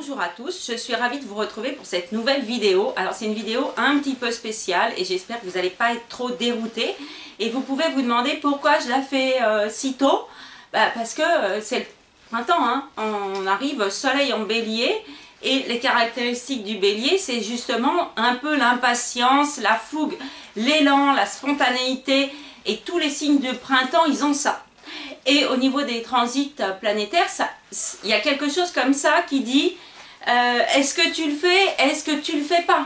Bonjour à tous, je suis ravie de vous retrouver pour cette nouvelle vidéo. Alors c'est une vidéo un petit peu spéciale et j'espère que vous n'allez pas être trop déroutés. Et vous pouvez vous demander pourquoi je la fais si tôt. Parce que c'est le printemps, hein. On arrive soleil en bélier et les caractéristiques du bélier c'est justement un peu l'impatience, la fougue, l'élan, la spontanéité et tous les signes de printemps ils ont ça. Et au niveau des transits planétaires, il y a quelque chose comme ça qui dit est-ce que tu le fais, est-ce que tu le fais pas?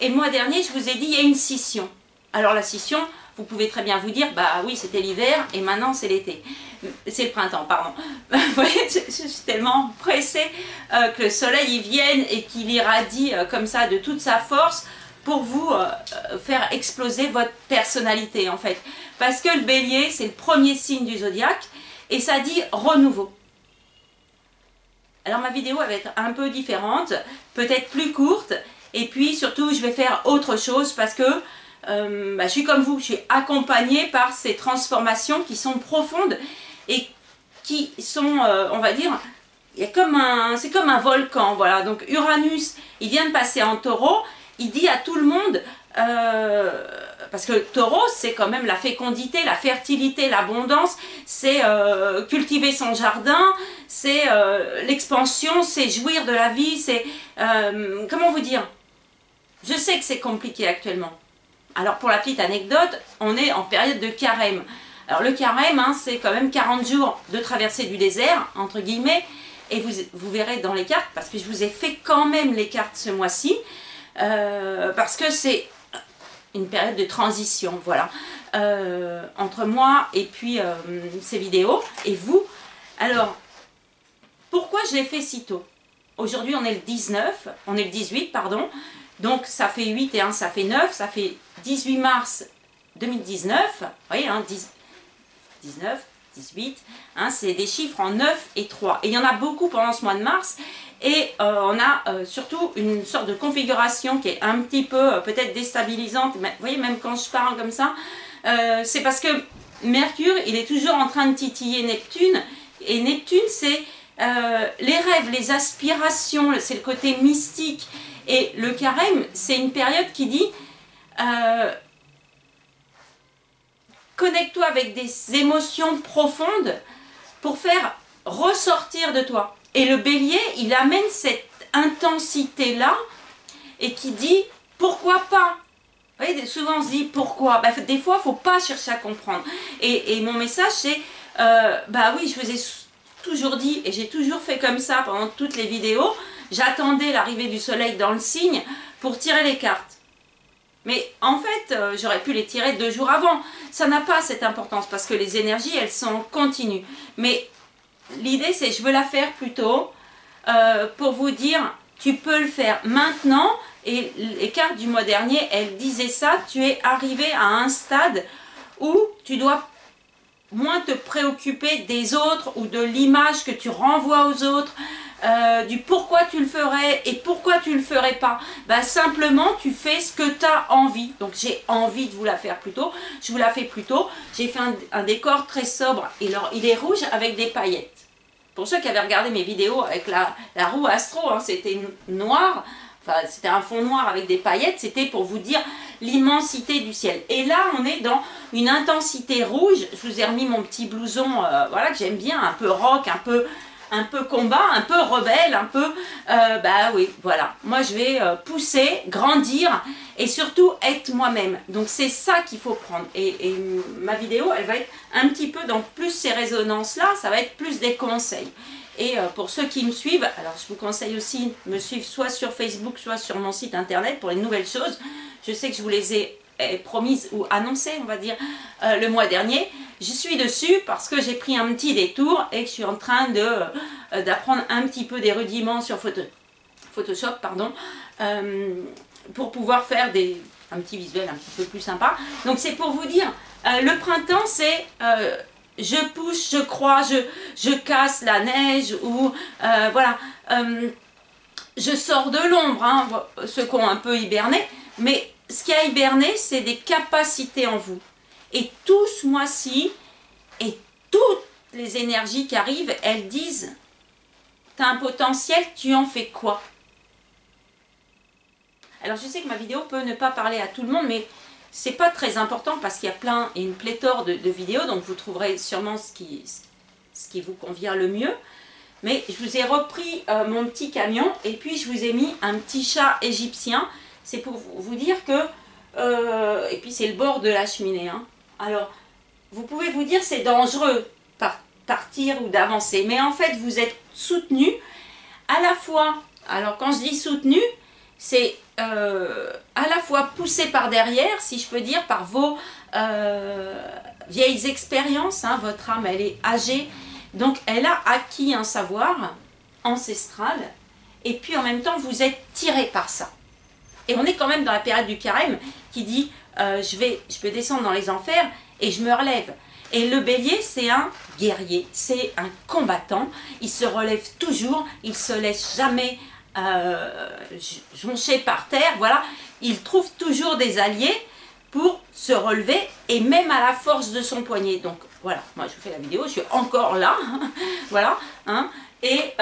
Et le mois dernier, je vous ai dit, il y a une scission. Alors la scission, vous pouvez très bien vous dire, bah oui, c'était l'hiver et maintenant c'est l'été. C'est le printemps, pardon. Vous voyez, je suis tellement pressée que le soleil y vienne et qu'il irradie comme ça de toute sa force pour vous faire exploser votre personnalité en fait. Parce que le bélier, c'est le premier signe du zodiaque et ça dit renouveau. Alors ma vidéo va être un peu différente, peut-être plus courte et puis surtout je vais faire autre chose parce que je suis comme vous, je suis accompagnée par ces transformations qui sont profondes et qui sont, on va dire, c'est comme un volcan, voilà. Donc Uranus, il vient de passer en taureau. Il dit à tout le monde, parce que taureau c'est quand même la fécondité, la fertilité, l'abondance, c'est cultiver son jardin, c'est l'expansion, c'est jouir de la vie, c'est, comment vous dire, je sais que c'est compliqué actuellement. Alors pour la petite anecdote, on est en période de carême. Alors le carême, hein, c'est quand même 40 jours de traversée du désert, entre guillemets, et vous verrez dans les cartes, parce que je vous ai fait quand même les cartes ce mois-ci, parce que c'est une période de transition, voilà, entre moi et puis ces vidéos et vous. Alors, pourquoi je l'ai fait si tôt? Aujourd'hui, on est le 19, on est le 18, pardon, donc ça fait 8 et 1, ça fait 9, ça fait 18 mars 2019, vous voyez, hein, 19, 18, hein, c'est des chiffres en 9 et 3. Et il y en a beaucoup pendant ce mois de mars. Et on a surtout une sorte de configuration qui est un petit peu peut-être déstabilisante. Mais, vous voyez, même quand je parle comme ça, c'est parce que Mercure, il est toujours en train de titiller Neptune. Et Neptune, c'est les rêves, les aspirations, c'est le côté mystique. Et le carême, c'est une période qui dit... connecte-toi avec des émotions profondes pour faire ressortir de toi. Et le bélier, il amène cette intensité-là et qui dit pourquoi pas. Vous voyez, souvent on se dit pourquoi. Des fois, il ne faut pas chercher à comprendre. Et mon message, c'est bah oui, je vous ai toujours dit et j'ai toujours fait comme ça pendant toutes les vidéos. J'attendais l'arrivée du soleil dans le signe pour tirer les cartes. Mais en fait, j'aurais pu les tirer 2 jours avant. Ça n'a pas cette importance parce que les énergies, elles sont continues. Mais l'idée, c'est je veux la faire plutôt pour vous dire, tu peux le faire maintenant. Et les cartes du mois dernier, elles disaient ça. Tu es arrivé à un stade où tu dois moins te préoccuper des autres ou de l'image que tu renvoies aux autres. Du pourquoi tu le ferais et pourquoi tu le ferais pas. Simplement tu fais ce que tu as envie. Donc j'ai envie de vous la faire plus tôt. Je vous la fais plus tôt. J'ai fait un décor très sobre et il est rouge avec des paillettes. Pour ceux qui avaient regardé mes vidéos avec la roue astro, hein, c'était noir. Enfin, c'était un fond noir avec des paillettes. C'était pour vous dire l'immensité du ciel. Et là, on est dans une intensité rouge. Je vous ai remis mon petit blouson, voilà, que j'aime bien, un peu rock, un peu combat, un peu rebelle, un peu, bah oui, voilà. Moi, je vais pousser, grandir et surtout être moi-même. Donc, c'est ça qu'il faut prendre. Et ma vidéo, elle va être un petit peu dans plus ces résonances-là. Ça va être plus des conseils. Et pour ceux qui me suivent, alors je vous conseille aussi de me suivre soit sur Facebook, soit sur mon site internet pour les nouvelles choses. Je sais que je vous les ai promises ou annoncées, on va dire, le mois dernier. Je suis dessus parce que j'ai pris un petit détour et que je suis en train d'apprendre un petit peu des rudiments sur Photoshop, pardon, pour pouvoir faire un petit visuel un petit peu plus sympa. Donc c'est pour vous dire, le printemps c'est je pousse, je crois, je casse la neige ou voilà, je sors de l'ombre, hein, ceux qui ont un peu hiberné, mais ce qui a hiberné c'est des capacités en vous. Et tout ce mois-ci, et toutes les énergies qui arrivent, elles disent, tu as un potentiel, tu en fais quoi? Alors je sais que ma vidéo peut ne pas parler à tout le monde, mais c'est pas très important parce qu'il y a plein et une pléthore de vidéos, donc vous trouverez sûrement ce qui vous convient le mieux. Mais je vous ai repris mon petit camion et puis je vous ai mis un petit chat égyptien. C'est pour vous dire que... et puis c'est le bord de la cheminée. Hein. Alors, vous pouvez vous dire c'est dangereux partir ou d'avancer. Mais en fait, vous êtes soutenu à la fois... Alors, quand je dis soutenu, c'est à la fois poussé par derrière, si je peux dire, par vos vieilles expériences. Hein. Votre âme, elle est âgée. Donc, elle a acquis un savoir ancestral. Et puis, en même temps, vous êtes tiré par ça. Et on est quand même dans la période du carême qui dit je peux descendre dans les enfers et je me relève. Et le bélier, c'est un guerrier, c'est un combattant. Il se relève toujours, il ne se laisse jamais joncher par terre. Voilà, il trouve toujours des alliés pour se relever et même à la force de son poignet. Donc voilà, moi je vous fais la vidéo, je suis encore là. Voilà, hein. Et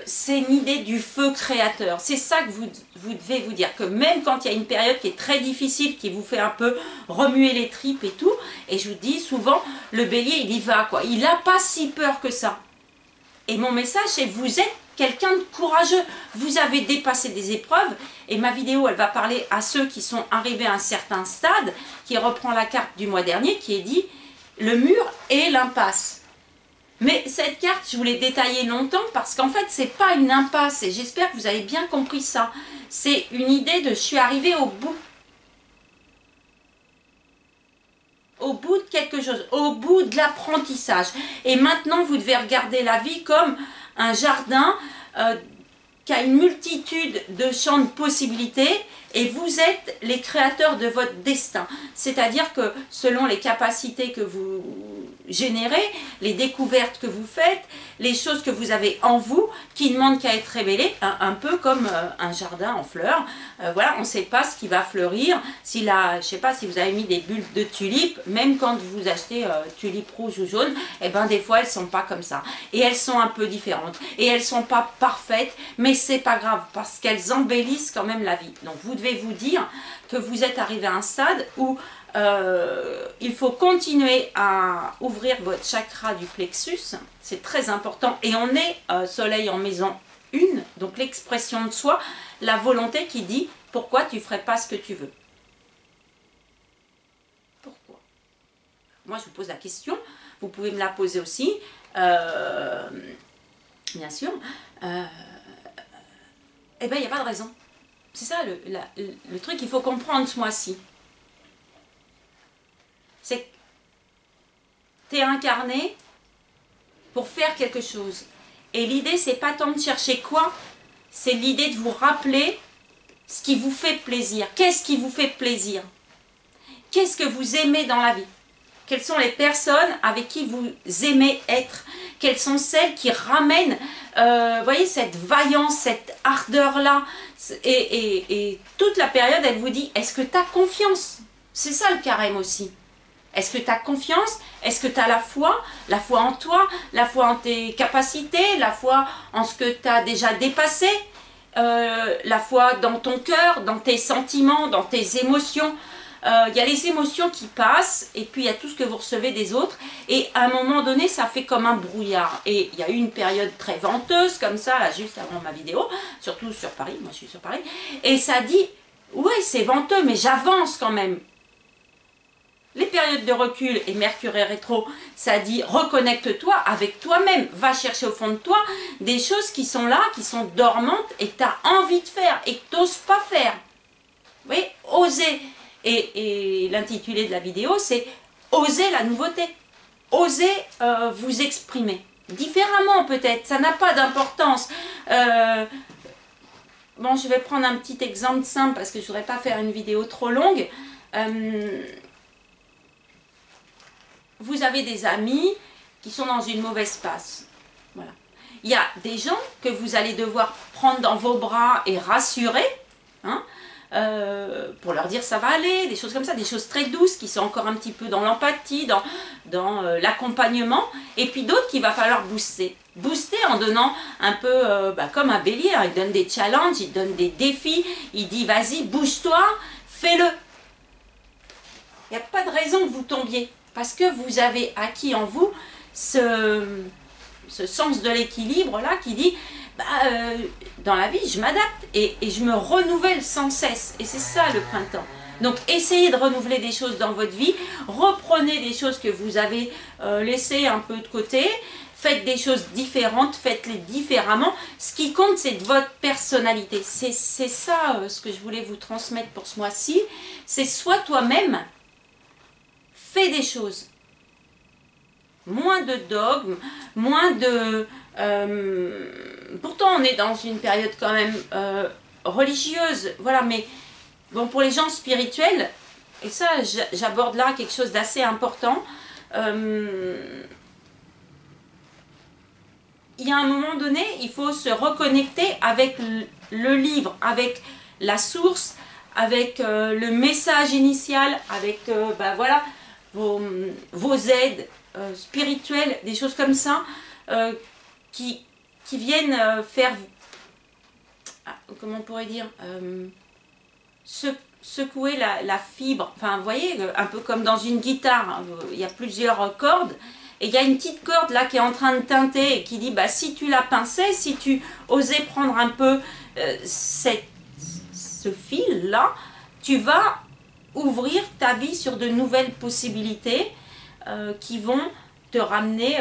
c'est une idée du feu créateur. C'est ça que vous devez vous dire, que même quand il y a une période qui est très difficile, qui vous fait un peu remuer les tripes et tout, et je vous dis souvent, le bélier, il y va, quoi. Il n'a pas si peur que ça. Et mon message, c'est vous êtes quelqu'un de courageux. Vous avez dépassé des épreuves, et ma vidéo, elle va parler à ceux qui sont arrivés à un certain stade, qui reprend la carte du mois dernier, qui est dit, le mur et l'impasse. Mais cette carte, je vous l'ai détaillée longtemps parce qu'en fait, c'est pas une impasse et j'espère que vous avez bien compris ça. C'est une idée de je suis arrivé au bout. Au bout de quelque chose, au bout de l'apprentissage. Et maintenant, vous devez regarder la vie comme un jardin qui a une multitude de champs de possibilités et vous êtes les créateurs de votre destin. C'est-à-dire que selon les capacités que vous générez, les découvertes que vous faites, les choses que vous avez en vous qui ne demandent qu'à être révélées, un peu comme un jardin en fleurs. Voilà, on ne sait pas ce qui va fleurir. Si je ne sais pas si vous avez mis des bulbes de tulipes, même quand vous achetez tulipes rouges ou jaunes, eh ben, des fois elles ne sont pas comme ça. Et elles sont un peu différentes. Et elles ne sont pas parfaites, mais c'est pas grave parce qu'elles embellissent quand même la vie. Donc vous devez vous dire que vous êtes arrivé à un stade où il faut continuer à ouvrir votre chakra du plexus, c'est très important. Et on est soleil en maison 1, donc l'expression de soi, la volonté qui dit pourquoi tu ne ferais pas ce que tu veux. Pourquoi? Moi je vous pose la question, vous pouvez me la poser aussi, bien sûr. Eh bien il n'y a pas de raison. C'est ça le truc qu'il faut comprendre ce mois-ci. C'est que tu es incarné pour faire quelque chose. Et l'idée, c'est pas tant de chercher quoi, c'est l'idée de vous rappeler ce qui vous fait plaisir. Qu'est-ce qui vous fait plaisir? Qu'est-ce que vous aimez dans la vie? Quelles sont les personnes avec qui vous aimez être? Quelles sont celles qui ramènent, voyez, cette vaillance, cette ardeur-là? Et toute la période, elle vous dit, est-ce que tu as confiance? C'est ça le carême aussi. Est-ce que tu as confiance? Est-ce que tu as la foi en toi, la foi en tes capacités, la foi en ce que tu as déjà dépassé, la foi dans ton cœur, dans tes sentiments, dans tes émotions. Il y a les émotions qui passent et puis il y a tout ce que vous recevez des autres et à un moment donné ça fait comme un brouillard et il y a eu une période très venteuse comme ça là, juste avant ma vidéo, surtout sur Paris, moi je suis sur Paris, et ça dit ouais c'est venteux mais j'avance quand même. Les périodes de recul et Mercure est rétro, ça dit reconnecte-toi avec toi-même, va chercher au fond de toi des choses qui sont là, qui sont dormantes et que tu as envie de faire et que tu n'oses pas faire. Vous voyez, oser. Et l'intitulé de la vidéo, c'est oser la nouveauté. Oser vous exprimer. Différemment peut-être, ça n'a pas d'importance. Bon, je vais prendre un petit exemple simple parce que je ne voudrais pas faire une vidéo trop longue. Vous avez des amis qui sont dans une mauvaise passe. Voilà. Il y a des gens que vous allez devoir prendre dans vos bras et rassurer. Hein. pour leur dire ça va aller, des choses comme ça, des choses très douces qui sont encore un petit peu dans l'empathie, dans l'accompagnement, et puis d'autres qu'il va falloir booster. Booster en donnant un peu comme un bélier, hein, il donne des challenges, il donne des défis, il dit vas-y, bouge-toi, fais-le. Il n'y a pas de raison que vous tombiez, parce que vous avez acquis en vous ce sens de l'équilibre là qui dit dans la vie je m'adapte et je me renouvelle sans cesse, et c'est ça le printemps. Donc essayez de renouveler des choses dans votre vie, reprenez des choses que vous avez laissées un peu de côté, faites des choses différentes, faites-les différemment. Ce qui compte, c'est de votre personnalité. C'est ça ce que je voulais vous transmettre pour ce mois-ci. C'est sois toi-même, fais des choses. Moins de dogmes, moins de... pourtant, on est dans une période quand même religieuse, voilà, mais bon, pour les gens spirituels, et ça, j'aborde là quelque chose d'assez important, il y a un moment donné, il faut se reconnecter avec le livre, avec la source, avec le message initial, avec voilà, vos aides spirituelles, des choses comme ça, qui viennent faire, comment on pourrait dire, secouer la fibre. Enfin, vous voyez, un peu comme dans une guitare, hein, il y a plusieurs cordes. Et il y a une petite corde là qui est en train de teinter et qui dit, si tu la pinçais, si tu osais prendre un peu ce fil là, tu vas ouvrir ta vie sur de nouvelles possibilités qui vont te ramener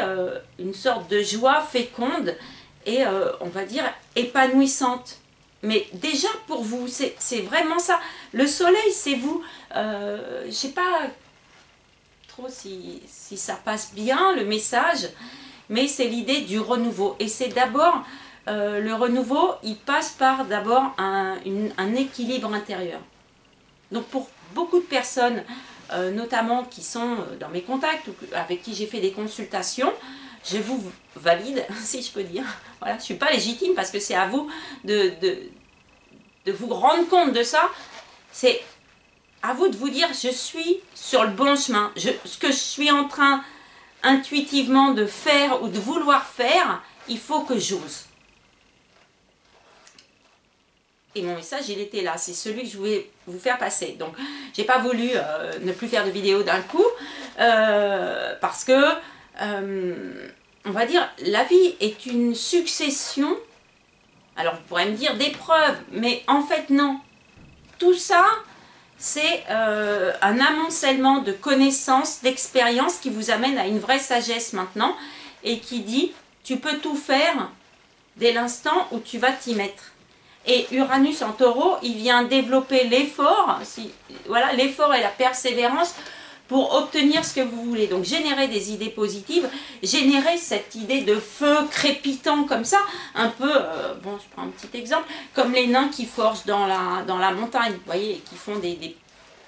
une sorte de joie féconde et on va dire épanouissante. Mais déjà pour vous, c'est vraiment ça. Le soleil, c'est vous. Je ne sais pas trop si ça passe bien, le message, mais c'est l'idée du renouveau. Et c'est d'abord, le renouveau, il passe par d'abord un équilibre intérieur. Donc pour beaucoup de personnes, notamment qui sont dans mes contacts, ou avec qui j'ai fait des consultations, je vous valide, si je peux dire. Voilà, je ne suis pas légitime parce que c'est à vous de vous rendre compte de ça. C'est à vous de vous dire, je suis sur le bon chemin. Ce que je suis en train intuitivement de faire ou de vouloir faire, il faut que j'ose. Et mon message, il était là. C'est celui que je voulais vous faire passer. Donc, j'ai pas voulu ne plus faire de vidéos d'un coup. Parce que, on va dire, la vie est une succession. Alors, vous pourrez me dire d'épreuves. Mais en fait, non. Tout ça, c'est un amoncellement de connaissances, d'expériences qui vous amène à une vraie sagesse maintenant. Et qui dit, tu peux tout faire dès l'instant où tu vas t'y mettre. Et Uranus en taureau, il vient développer l'effort, voilà, l'effort et la persévérance pour obtenir ce que vous voulez. Donc générer des idées positives, générer cette idée de feu crépitant comme ça, un peu, bon je prends un petit exemple, comme les nains qui forgent dans la montagne, vous voyez, qui font des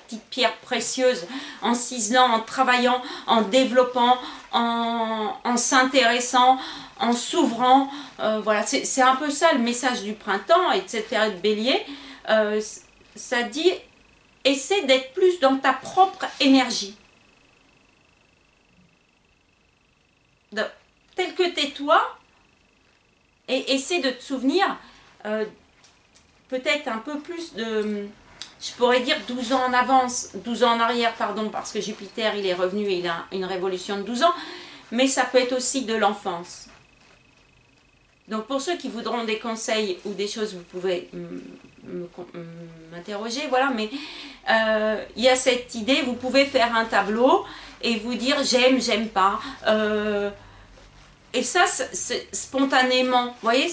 petites pierres précieuses en ciselant, en travaillant, en développant, en s'intéressant, en s'ouvrant. Voilà, c'est un peu ça le message du printemps et de cette période bélier. Ça dit, essaie d'être plus dans ta propre énergie. Tel que t'es toi, et essaie de te souvenir peut-être un peu plus de... Je pourrais dire 12 ans en avance, 12 ans en arrière, pardon, parce que Jupiter, il est revenu et il a une révolution de 12 ans, mais ça peut être aussi de l'enfance. Donc pour ceux qui voudront des conseils ou des choses, vous pouvez m'interroger, voilà, mais il y a cette idée, vous pouvez faire un tableau et vous dire j'aime, j'aime pas. Et ça, c'est spontanément, vous voyez,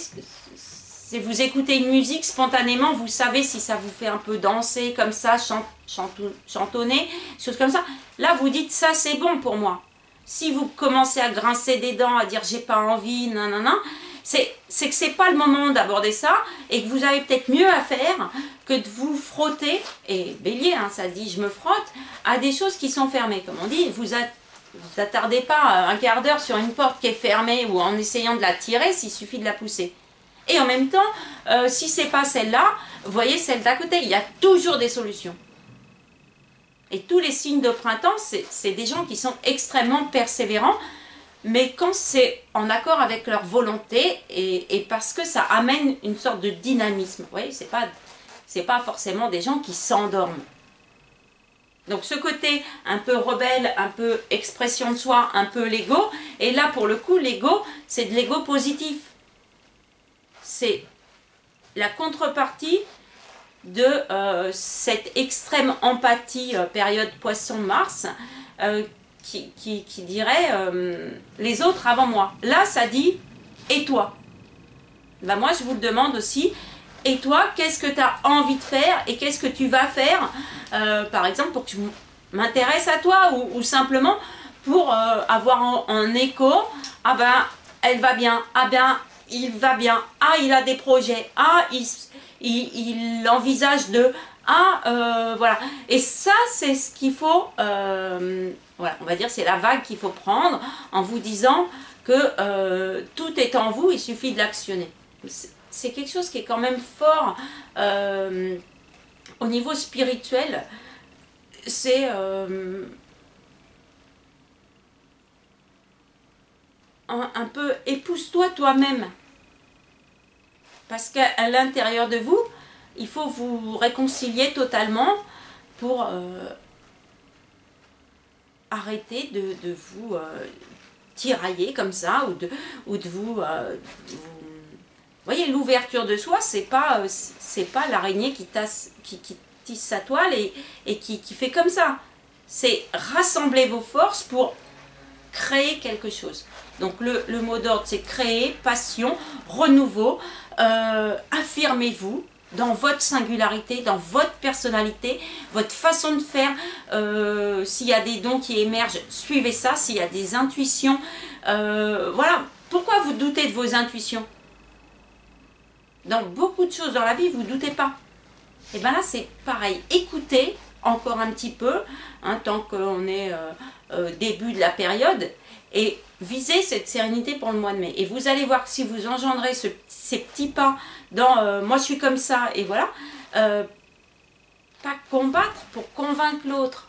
si vous écoutez une musique, spontanément, vous savez si ça vous fait un peu danser comme ça, chantonner, choses comme ça. Là, vous dites ça, c'est bon pour moi. Si vous commencez à grincer des dents, à dire j'ai pas envie, nanana, c'est que c'est pas le moment d'aborder ça et que vous avez peut-être mieux à faire que de vous frotter, et bélier, hein, ça dit je me frotte, à des choses qui sont fermées. Comme on dit, vous attardez pas un quart d'heure sur une porte qui est fermée ou en essayant de la tirer s'il suffit de la pousser. Et en même temps, si c'est pas celle-là, vous voyez celle d'à côté, il y a toujours des solutions. Et tous les signes de printemps, c'est des gens qui sont extrêmement persévérants, mais quand c'est en accord avec leur volonté et parce que ça amène une sorte de dynamisme. Vous voyez, c'est pas forcément des gens qui s'endorment. Donc ce côté un peu rebelle, un peu expression de soi, un peu l'ego, et là pour le coup l'ego, c'est de l'ego positif. C'est la contrepartie de cette extrême empathie période Poisson-Mars qui dirait les autres avant moi. Là ça dit et toi. Ben, moi je vous le demande aussi. Et toi, qu'est-ce que tu as envie de faire et qu'est-ce que tu vas faire, par exemple, pour que tu m'intéresses à toi ou simplement pour avoir en écho, ah ben, elle va bien, ah ben, il va bien, ah, il a des projets, ah, il envisage de, ah, voilà. Et ça, c'est ce qu'il faut, voilà, on va dire, c'est la vague qu'il faut prendre en vous disant que tout est en vous, il suffit de l'actionner. C'est quelque chose qui est quand même fort au niveau spirituel. C'est un peu épouse-toi toi-même. Parce qu'à l'intérieur de vous, il faut vous réconcilier totalement pour arrêter de vous tirailler comme ça ou de vous vous voyez, l'ouverture de soi, c'est pas l'araignée qui tisse sa toile et qui fait comme ça. C'est rassembler vos forces pour créer quelque chose. Donc le mot d'ordre, c'est créer, passion, renouveau, affirmez-vous dans votre singularité, dans votre personnalité, votre façon de faire. S'il y a des dons qui émergent, suivez ça. S'il y a des intuitions, voilà. Pourquoi vous doutez de vos intuitions ? Dans beaucoup de choses dans la vie, vous ne doutez pas. Et bien là, c'est pareil. Écoutez encore un petit peu, hein, tant qu'on est début de la période, et visez cette sérénité pour le mois de mai. Et vous allez voir que si vous engendrez ces petits pas dans moi je suis comme ça, et voilà, pas combattre pour convaincre l'autre.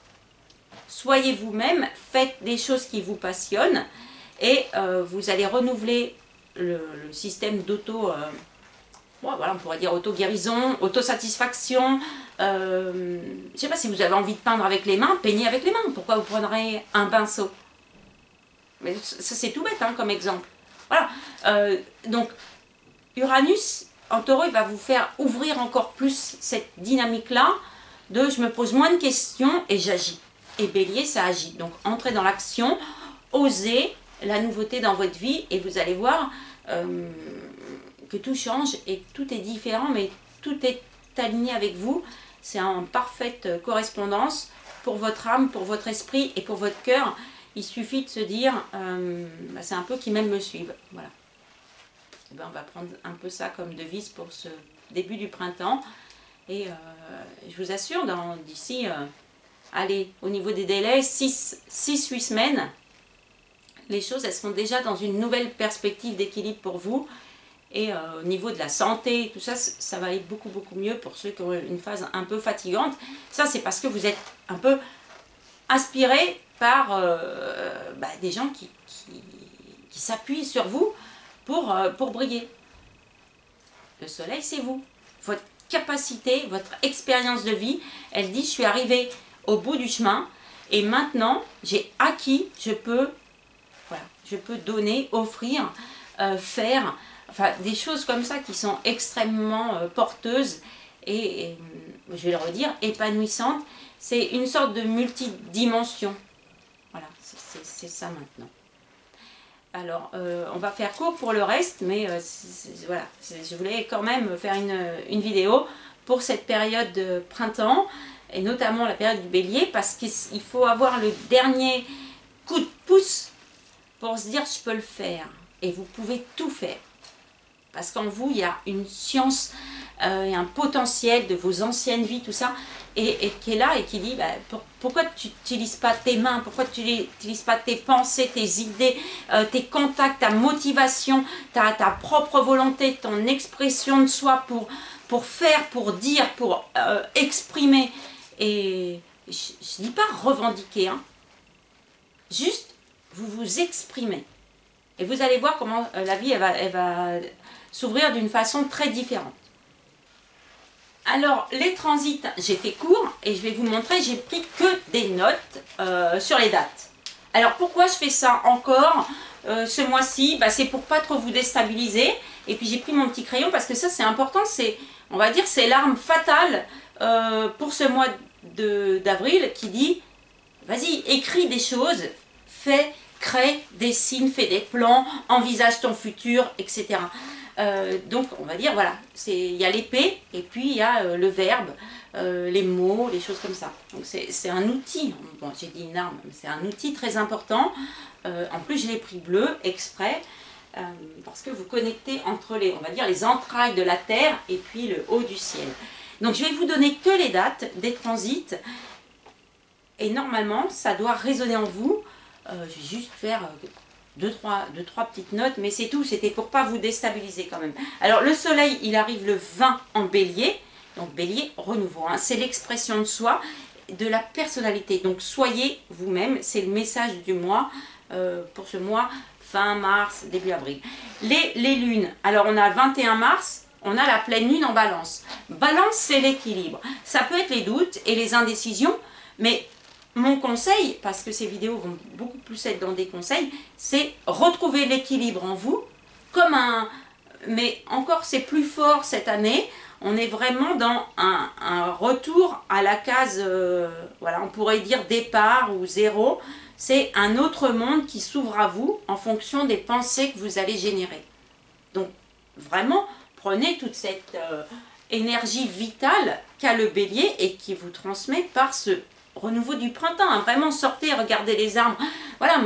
Soyez vous-même, faites des choses qui vous passionnent, et vous allez renouveler le système d'auto... voilà, on pourrait dire auto-guérison, auto-satisfaction. Je ne sais pas si vous avez envie de peindre avec les mains, peignez avec les mains. Pourquoi vous prendrez un pinceau? Mais ça, c'est tout bête hein, comme exemple. Voilà. Donc, Uranus, en taureau, il va vous faire ouvrir encore plus cette dynamique-là de je me pose moins de questions et j'agis. Et Bélier, ça agit. Donc, entrez dans l'action, osez la nouveauté dans votre vie et vous allez voir... que tout change et tout est différent, mais tout est aligné avec vous. C'est en parfaite correspondance pour votre âme, pour votre esprit et pour votre cœur. Il suffit de se dire, c'est un peu qui même me suivent. Voilà. Et ben, on va prendre un peu ça comme devise pour ce début du printemps. Et je vous assure, d'ici, allez, au niveau des délais, 6-8 semaines, les choses, elles seront déjà dans une nouvelle perspective d'équilibre pour vous. Et au niveau de la santé, tout ça, ça va aller beaucoup mieux pour ceux qui ont une phase un peu fatigante. Ça, c'est parce que vous êtes un peu inspiré par des gens qui s'appuient sur vous pour briller. Le soleil, c'est vous. Votre capacité, votre expérience de vie, elle dit, je suis arrivée au bout du chemin et maintenant, j'ai acquis, je peux donner, offrir, faire... Enfin, des choses comme ça qui sont extrêmement porteuses et, je vais le redire, épanouissantes. C'est une sorte de multidimension. Voilà, c'est ça maintenant. Alors, on va faire court pour le reste, mais voilà, je voulais quand même faire une vidéo pour cette période de printemps, et notamment la période du Bélier, parce qu'il faut avoir le dernier coup de pouce pour se dire « je peux le faire ». Et vous pouvez tout faire. parce qu'en vous, il y a une science et un potentiel de vos anciennes vies, tout ça, et qui est là et qui dit bah, pourquoi tu n'utilises pas tes mains, pourquoi tu n'utilises pas tes pensées, tes idées, tes contacts, ta motivation, ta propre volonté, ton expression de soi pour faire, pour dire, pour exprimer. Et je ne dis pas revendiquer, hein. Juste vous vous exprimez. Et vous allez voir comment la vie elle va s'ouvrir d'une façon très différente. Alors, les transits, j'ai fait court et je vais vous montrer, j'ai pris que des notes sur les dates. Alors, pourquoi je fais ça encore ce mois-ci? C'est pour pas trop vous déstabiliser. Et puis, j'ai pris mon petit crayon parce que ça, c'est important. On va dire, c'est l'arme fatale pour ce mois d'avril qui dit, vas-y, écris des choses, fais, crée, dessine, fais des plans, envisage ton futur, etc. Donc on va dire voilà, il y a l'épée et puis il y a le verbe, les mots, les choses comme ça. Donc c'est un outil, bon j'ai dit une arme, mais c'est un outil très important. En plus je l'ai pris bleu exprès parce que vous connectez entre on va dire les entrailles de la terre et puis le haut du ciel. Donc je vais vous donner que les dates des transits et normalement ça doit résonner en vous. Je vais juste faire deux, trois petites notes, mais c'est tout, c'était pour pas vous déstabiliser quand même. Alors le soleil, il arrive le 20 en bélier, donc bélier, renouveau, hein, c'est l'expression de soi, de la personnalité, donc soyez vous-même, c'est le message du mois, pour ce mois, fin mars, début avril. Les lunes, alors on a 21 mars, on a la pleine lune en balance. Balance, c'est l'équilibre, ça peut être les doutes et les indécisions, mais mon conseil, parce que ces vidéos vont beaucoup plus être dans des conseils, c'est retrouver l'équilibre en vous, mais encore c'est plus fort cette année, on est vraiment dans un retour à la case, voilà, on pourrait dire départ ou zéro, c'est un autre monde qui s'ouvre à vous en fonction des pensées que vous allez générer. Donc vraiment, prenez toute cette énergie vitale qu'a le bélier et qui vous transmet par ce renouveau du printemps, hein. Vraiment sortez, regardez les arbres, voilà,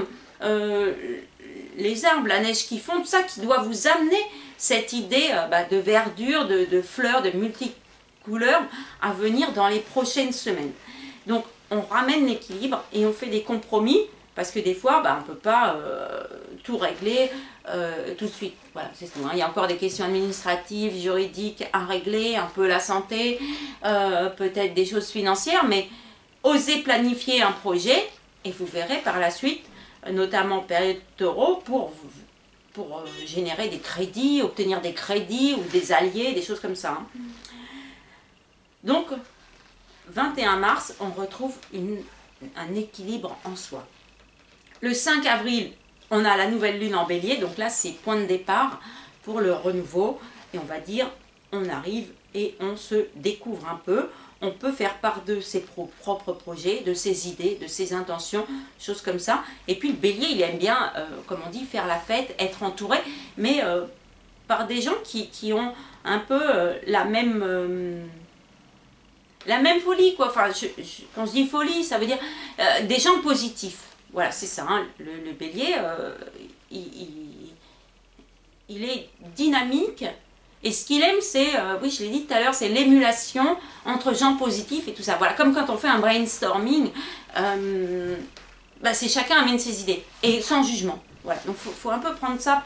les arbres, la neige qui fond, tout ça qui doit vous amener cette idée de verdure, de fleurs, de multicouleurs à venir dans les prochaines semaines. Donc on ramène l'équilibre et on fait des compromis parce que des fois on ne peut pas tout régler tout de suite. Voilà, c'est tout, hein. Il y a encore des questions administratives, juridiques à régler, un peu la santé, peut-être des choses financières, mais osez planifier un projet et vous verrez par la suite, notamment période taureau, pour générer des crédits, obtenir des crédits ou des alliés, des choses comme ça, hein. Donc, 21 mars, on retrouve un équilibre en soi. Le 5 avril, on a la nouvelle lune en bélier, donc là c'est point de départ pour le renouveau. Et on va dire, on arrive et on se découvre un peu. On peut faire part de ses propres projets, de ses idées, de ses intentions, choses comme ça. Et puis le bélier, il aime bien, comme on dit, faire la fête, être entouré, mais par des gens qui ont un peu la même folie, quoi. Enfin, quand je dis folie, ça veut dire des gens positifs. Voilà, c'est ça, hein. Le bélier, il est dynamique. Et ce qu'il aime, c'est, oui, je l'ai dit tout à l'heure, c'est l'émulation entre gens positifs et tout ça. Voilà, comme quand on fait un brainstorming, c'est chacun amène ses idées, et sans jugement. Voilà, donc il faut un peu prendre ça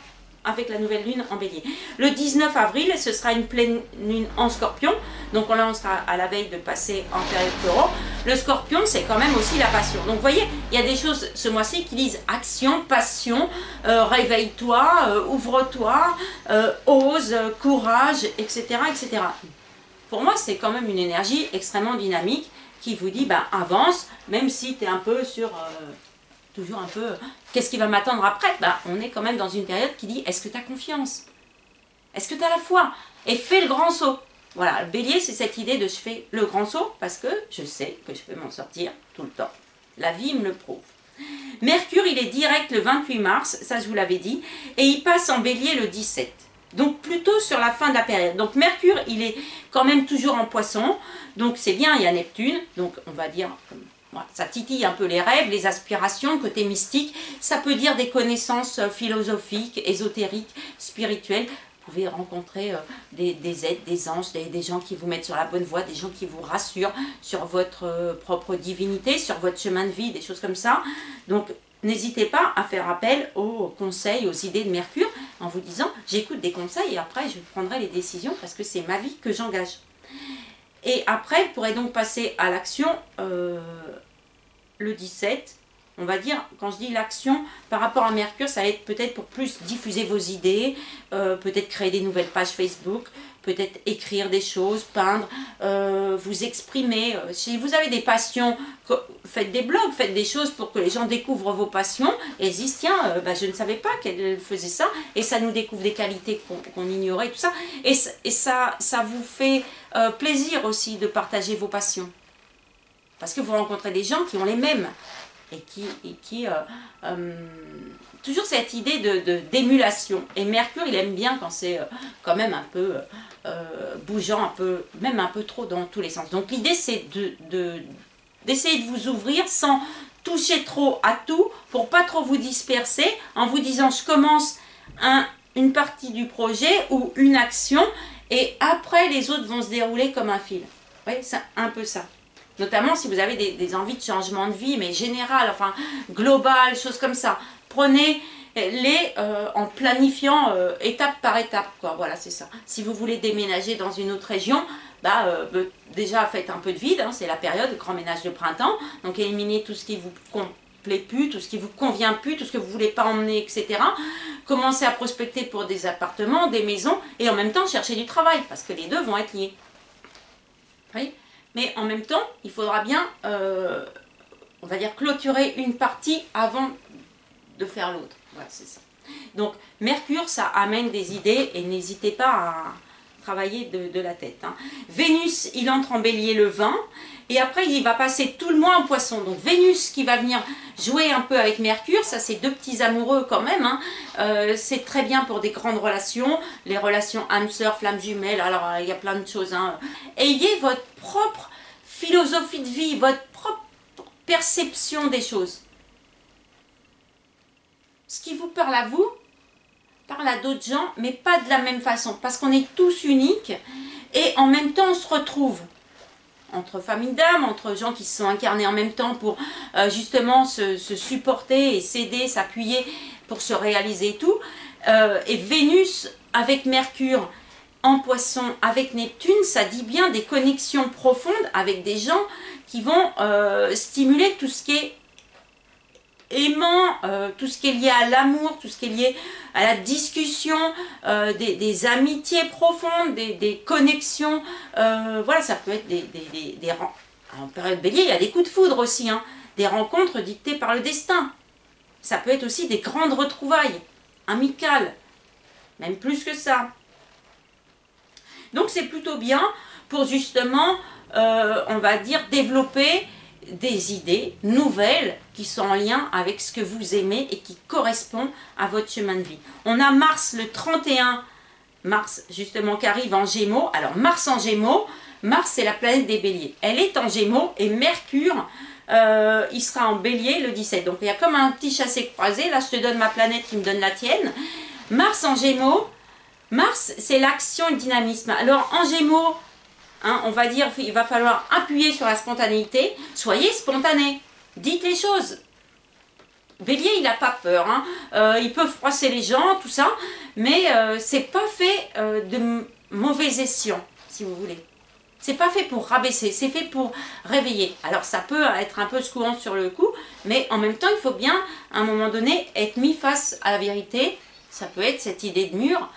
avec la nouvelle lune en bélier. Le 19 avril, ce sera une pleine lune en scorpion. Donc là, on sera à la veille de passer en période taureau. Le scorpion, c'est quand même aussi la passion. Donc vous voyez, il y a des choses ce mois-ci qui disent action, passion, réveille-toi, ouvre-toi, ose, courage, etc., etc. Pour moi, c'est quand même une énergie extrêmement dynamique qui vous dit, avance, même si tu es un peu sur... toujours un peu, qu'est-ce qui va m'attendre après? On est quand même dans une période qui dit, est-ce que tu as confiance? Est-ce que tu as la foi? Et fais le grand saut. Voilà, le bélier, c'est cette idée de je fais le grand saut parce que je sais que je peux m'en sortir tout le temps. La vie me le prouve. Mercure, il est direct le 28 mars, ça je vous l'avais dit, et il passe en bélier le 17. Donc plutôt sur la fin de la période. Donc Mercure, il est quand même toujours en poisson, donc c'est bien, il y a Neptune, donc on va dire... Voilà, ça titille un peu les rêves, les aspirations, côté mystique. Ça peut dire des connaissances philosophiques, ésotériques, spirituelles. pouvez rencontrer des aides, des anges, des gens qui vous mettent sur la bonne voie, des gens qui vous rassurent sur votre propre divinité, sur votre chemin de vie, des choses comme ça. Donc, n'hésitez pas à faire appel aux conseils, aux idées de Mercure en vous disant « j'écoute des conseils et après je prendrai les décisions parce que c'est ma vie que j'engage ». Et après, vous pourrez donc passer à l'action le 17. On va dire, quand je dis l'action, par rapport à Mercure, ça va être peut-être pour plus diffuser vos idées, peut-être créer des nouvelles pages Facebook, peut-être écrire des choses, peindre, vous exprimer. Si vous avez des passions, faites des blogs, faites des choses pour que les gens découvrent vos passions et se disent, tiens, je ne savais pas qu'elle faisait ça, et ça nous découvre des qualités qu'on ignorait, tout ça. Et ça vous fait plaisir aussi de partager vos passions. Parce que vous rencontrez des gens qui ont les mêmes. Et qui toujours cette idée d'émulation. Et Mercure, il aime bien quand c'est quand même un peu bougeant, même un peu trop dans tous les sens. Donc l'idée, c'est d'essayer de vous ouvrir sans toucher trop à tout, pour pas trop vous disperser, en vous disant, je commence une partie du projet ou une action, et après les autres vont se dérouler comme un fil. Vous voyez, c'est un peu ça. Notamment si vous avez des envies de changement de vie, mais général, enfin global, choses comme ça. Prenez-les en planifiant étape par étape, quoi. Voilà, c'est ça. Si vous voulez déménager dans une autre région, déjà faites un peu de vide, hein, c'est la période, le grand ménage de printemps. Donc éliminez tout ce qui vous plaît plus, tout ce qui vous convient plus, tout ce que vous ne voulez pas emmener, etc. Commencez à prospecter pour des appartements, des maisons, et en même temps chercher du travail, parce que les deux vont être liés. Oui. Mais en même temps, il faudra bien, on va dire, clôturer une partie avant de faire l'autre. Voilà, c'est ça. Donc, Mercure, ça amène des idées et n'hésitez pas à travailler de la tête. Hein. Vénus, il entre en Bélier le 20 et après, il va passer tout le mois en Poisson. Donc, Vénus qui va venir jouer un peu avec Mercure, ça c'est deux petits amoureux quand même. Hein. C'est très bien pour des grandes relations, les relations âme-sœur, flamme jumelle, alors il y a plein de choses. Hein. Ayez votre propre philosophie de vie, votre propre perception des choses. Ce qui vous parle à vous, parle à d'autres gens, mais pas de la même façon, parce qu'on est tous uniques, et en même temps on se retrouve, entre familles d'âmes, entre gens qui se sont incarnés en même temps pour justement se supporter et s'aider, s'appuyer pour se réaliser et tout, et Vénus avec Mercure, en Poisson avec Neptune, ça dit bien des connexions profondes avec des gens qui vont stimuler tout ce qui est aimant, tout ce qui est lié à l'amour, tout ce qui est lié à la discussion, des amitiés profondes, des connexions. Voilà, ça peut être des en période Bélier, il y a des coups de foudre aussi, hein, des rencontres dictées par le destin. Ça peut être aussi des grandes retrouvailles amicales, même plus que ça. Donc c'est plutôt bien pour justement, on va dire, développer des idées nouvelles qui sont en lien avec ce que vous aimez et qui correspondent à votre chemin de vie. On a Mars le 31 mars justement qui arrive en Gémeaux. Alors Mars en Gémeaux, Mars c'est la planète des Béliers. Elle est en Gémeaux et Mercure, il sera en Bélier le 17. Donc il y a comme un petit chassé-croisé. Là je te donne ma planète, tu me donnes la tienne. Mars en Gémeaux. Mars, c'est l'action et le dynamisme. Alors, en Gémeaux, hein, on va dire qu'il va falloir appuyer sur la spontanéité. Soyez spontané. Dites les choses. Bélier, il n'a pas peur. Hein. Il peut froisser les gens, tout ça. Mais c'est pas fait de mauvais escient, si vous voulez. C'est pas fait pour rabaisser, c'est fait pour réveiller. Alors, ça peut être un peu secouant sur le coup, mais en même temps, il faut bien, à un moment donné, être mis face à la vérité. Ça peut être cette idée de mur.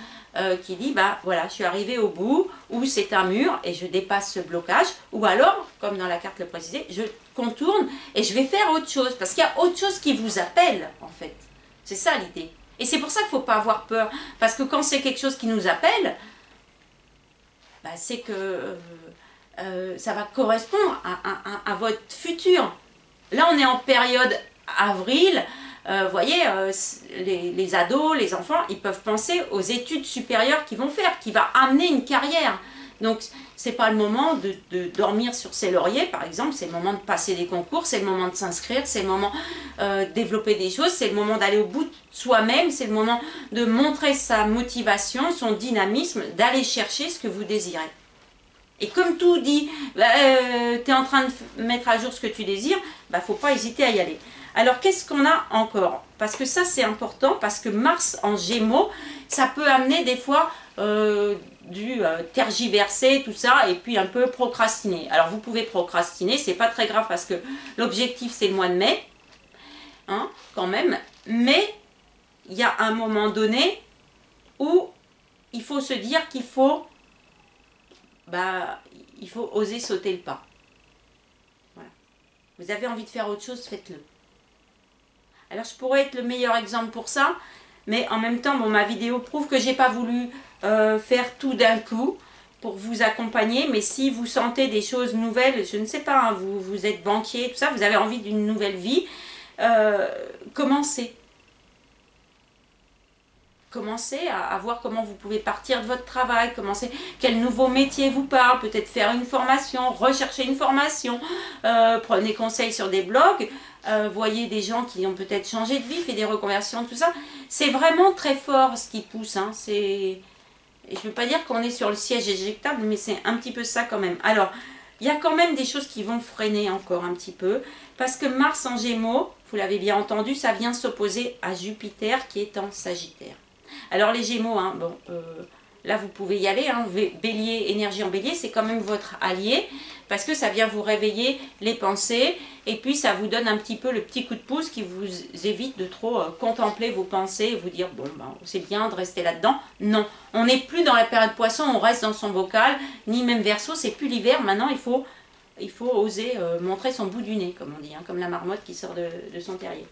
Qui dit, voilà, je suis arrivé au bout, ou c'est un mur et je dépasse ce blocage, ou alors, comme dans la carte le précisait, je contourne et je vais faire autre chose, parce qu'il y a autre chose qui vous appelle, en fait. C'est ça l'idée. Et c'est pour ça qu'il ne faut pas avoir peur, parce que quand c'est quelque chose qui nous appelle, c'est que ça va correspondre à votre futur. Là, on est en période avril. Vous voyez, les ados, les enfants, ils peuvent penser aux études supérieures qu'ils vont faire, qui va amener une carrière. Donc, c'est pas le moment de dormir sur ses lauriers, par exemple. C'est le moment de passer des concours, c'est le moment de s'inscrire, c'est le moment de développer des choses, c'est le moment d'aller au bout de soi-même, c'est le moment de montrer sa motivation, son dynamisme, d'aller chercher ce que vous désirez. Et comme tout dit, tu es en train de mettre à jour ce que tu désires, bah, faut pas hésiter à y aller. Alors, qu'est-ce qu'on a encore? Parce que ça, c'est important, parce que Mars en Gémeaux, ça peut amener des fois du tergiverser, tout ça, et puis un peu procrastiner. Alors, vous pouvez procrastiner, c'est pas très grave, parce que l'objectif, c'est le mois de mai, hein, quand même. Mais, il y a un moment donné où il faut se dire qu'il faut... il faut oser sauter le pas. Voilà. Vous avez envie de faire autre chose, faites-le. Alors, je pourrais être le meilleur exemple pour ça, mais en même temps, bon, ma vidéo prouve que j'ai pas voulu faire tout d'un coup pour vous accompagner, mais si vous sentez des choses nouvelles, je ne sais pas, hein, vous êtes banquier, tout ça, vous avez envie d'une nouvelle vie, commencez. Commencez à voir comment vous pouvez partir de votre travail, commencez, quel nouveau métier vous parle, peut-être faire une formation, rechercher une formation, prenez conseil sur des blogs, voyez des gens qui ont peut-être changé de vie, fait des reconversions, tout ça. C'est vraiment très fort ce qui pousse, hein. Et je ne veux pas dire qu'on est sur le siège éjectable, mais c'est un petit peu ça quand même. Alors, il y a quand même des choses qui vont freiner encore un petit peu, parce que Mars en Gémeaux, vous l'avez bien entendu, ça vient s'opposer à Jupiter qui est en Sagittaire. Alors les Gémeaux, hein, bon, là vous pouvez y aller, hein, Bélier, énergie en Bélier, c'est quand même votre allié, parce que ça vient vous réveiller les pensées, et puis ça vous donne un petit peu le petit coup de pouce qui vous évite de trop contempler vos pensées et vous dire, bon, ben, c'est bien de rester là-dedans. Non, on n'est plus dans la période poisson, on reste dans son bocal, ni même Verseau, c'est plus l'hiver, maintenant il faut oser montrer son bout du nez, comme on dit, hein, comme la marmotte qui sort de son terrier.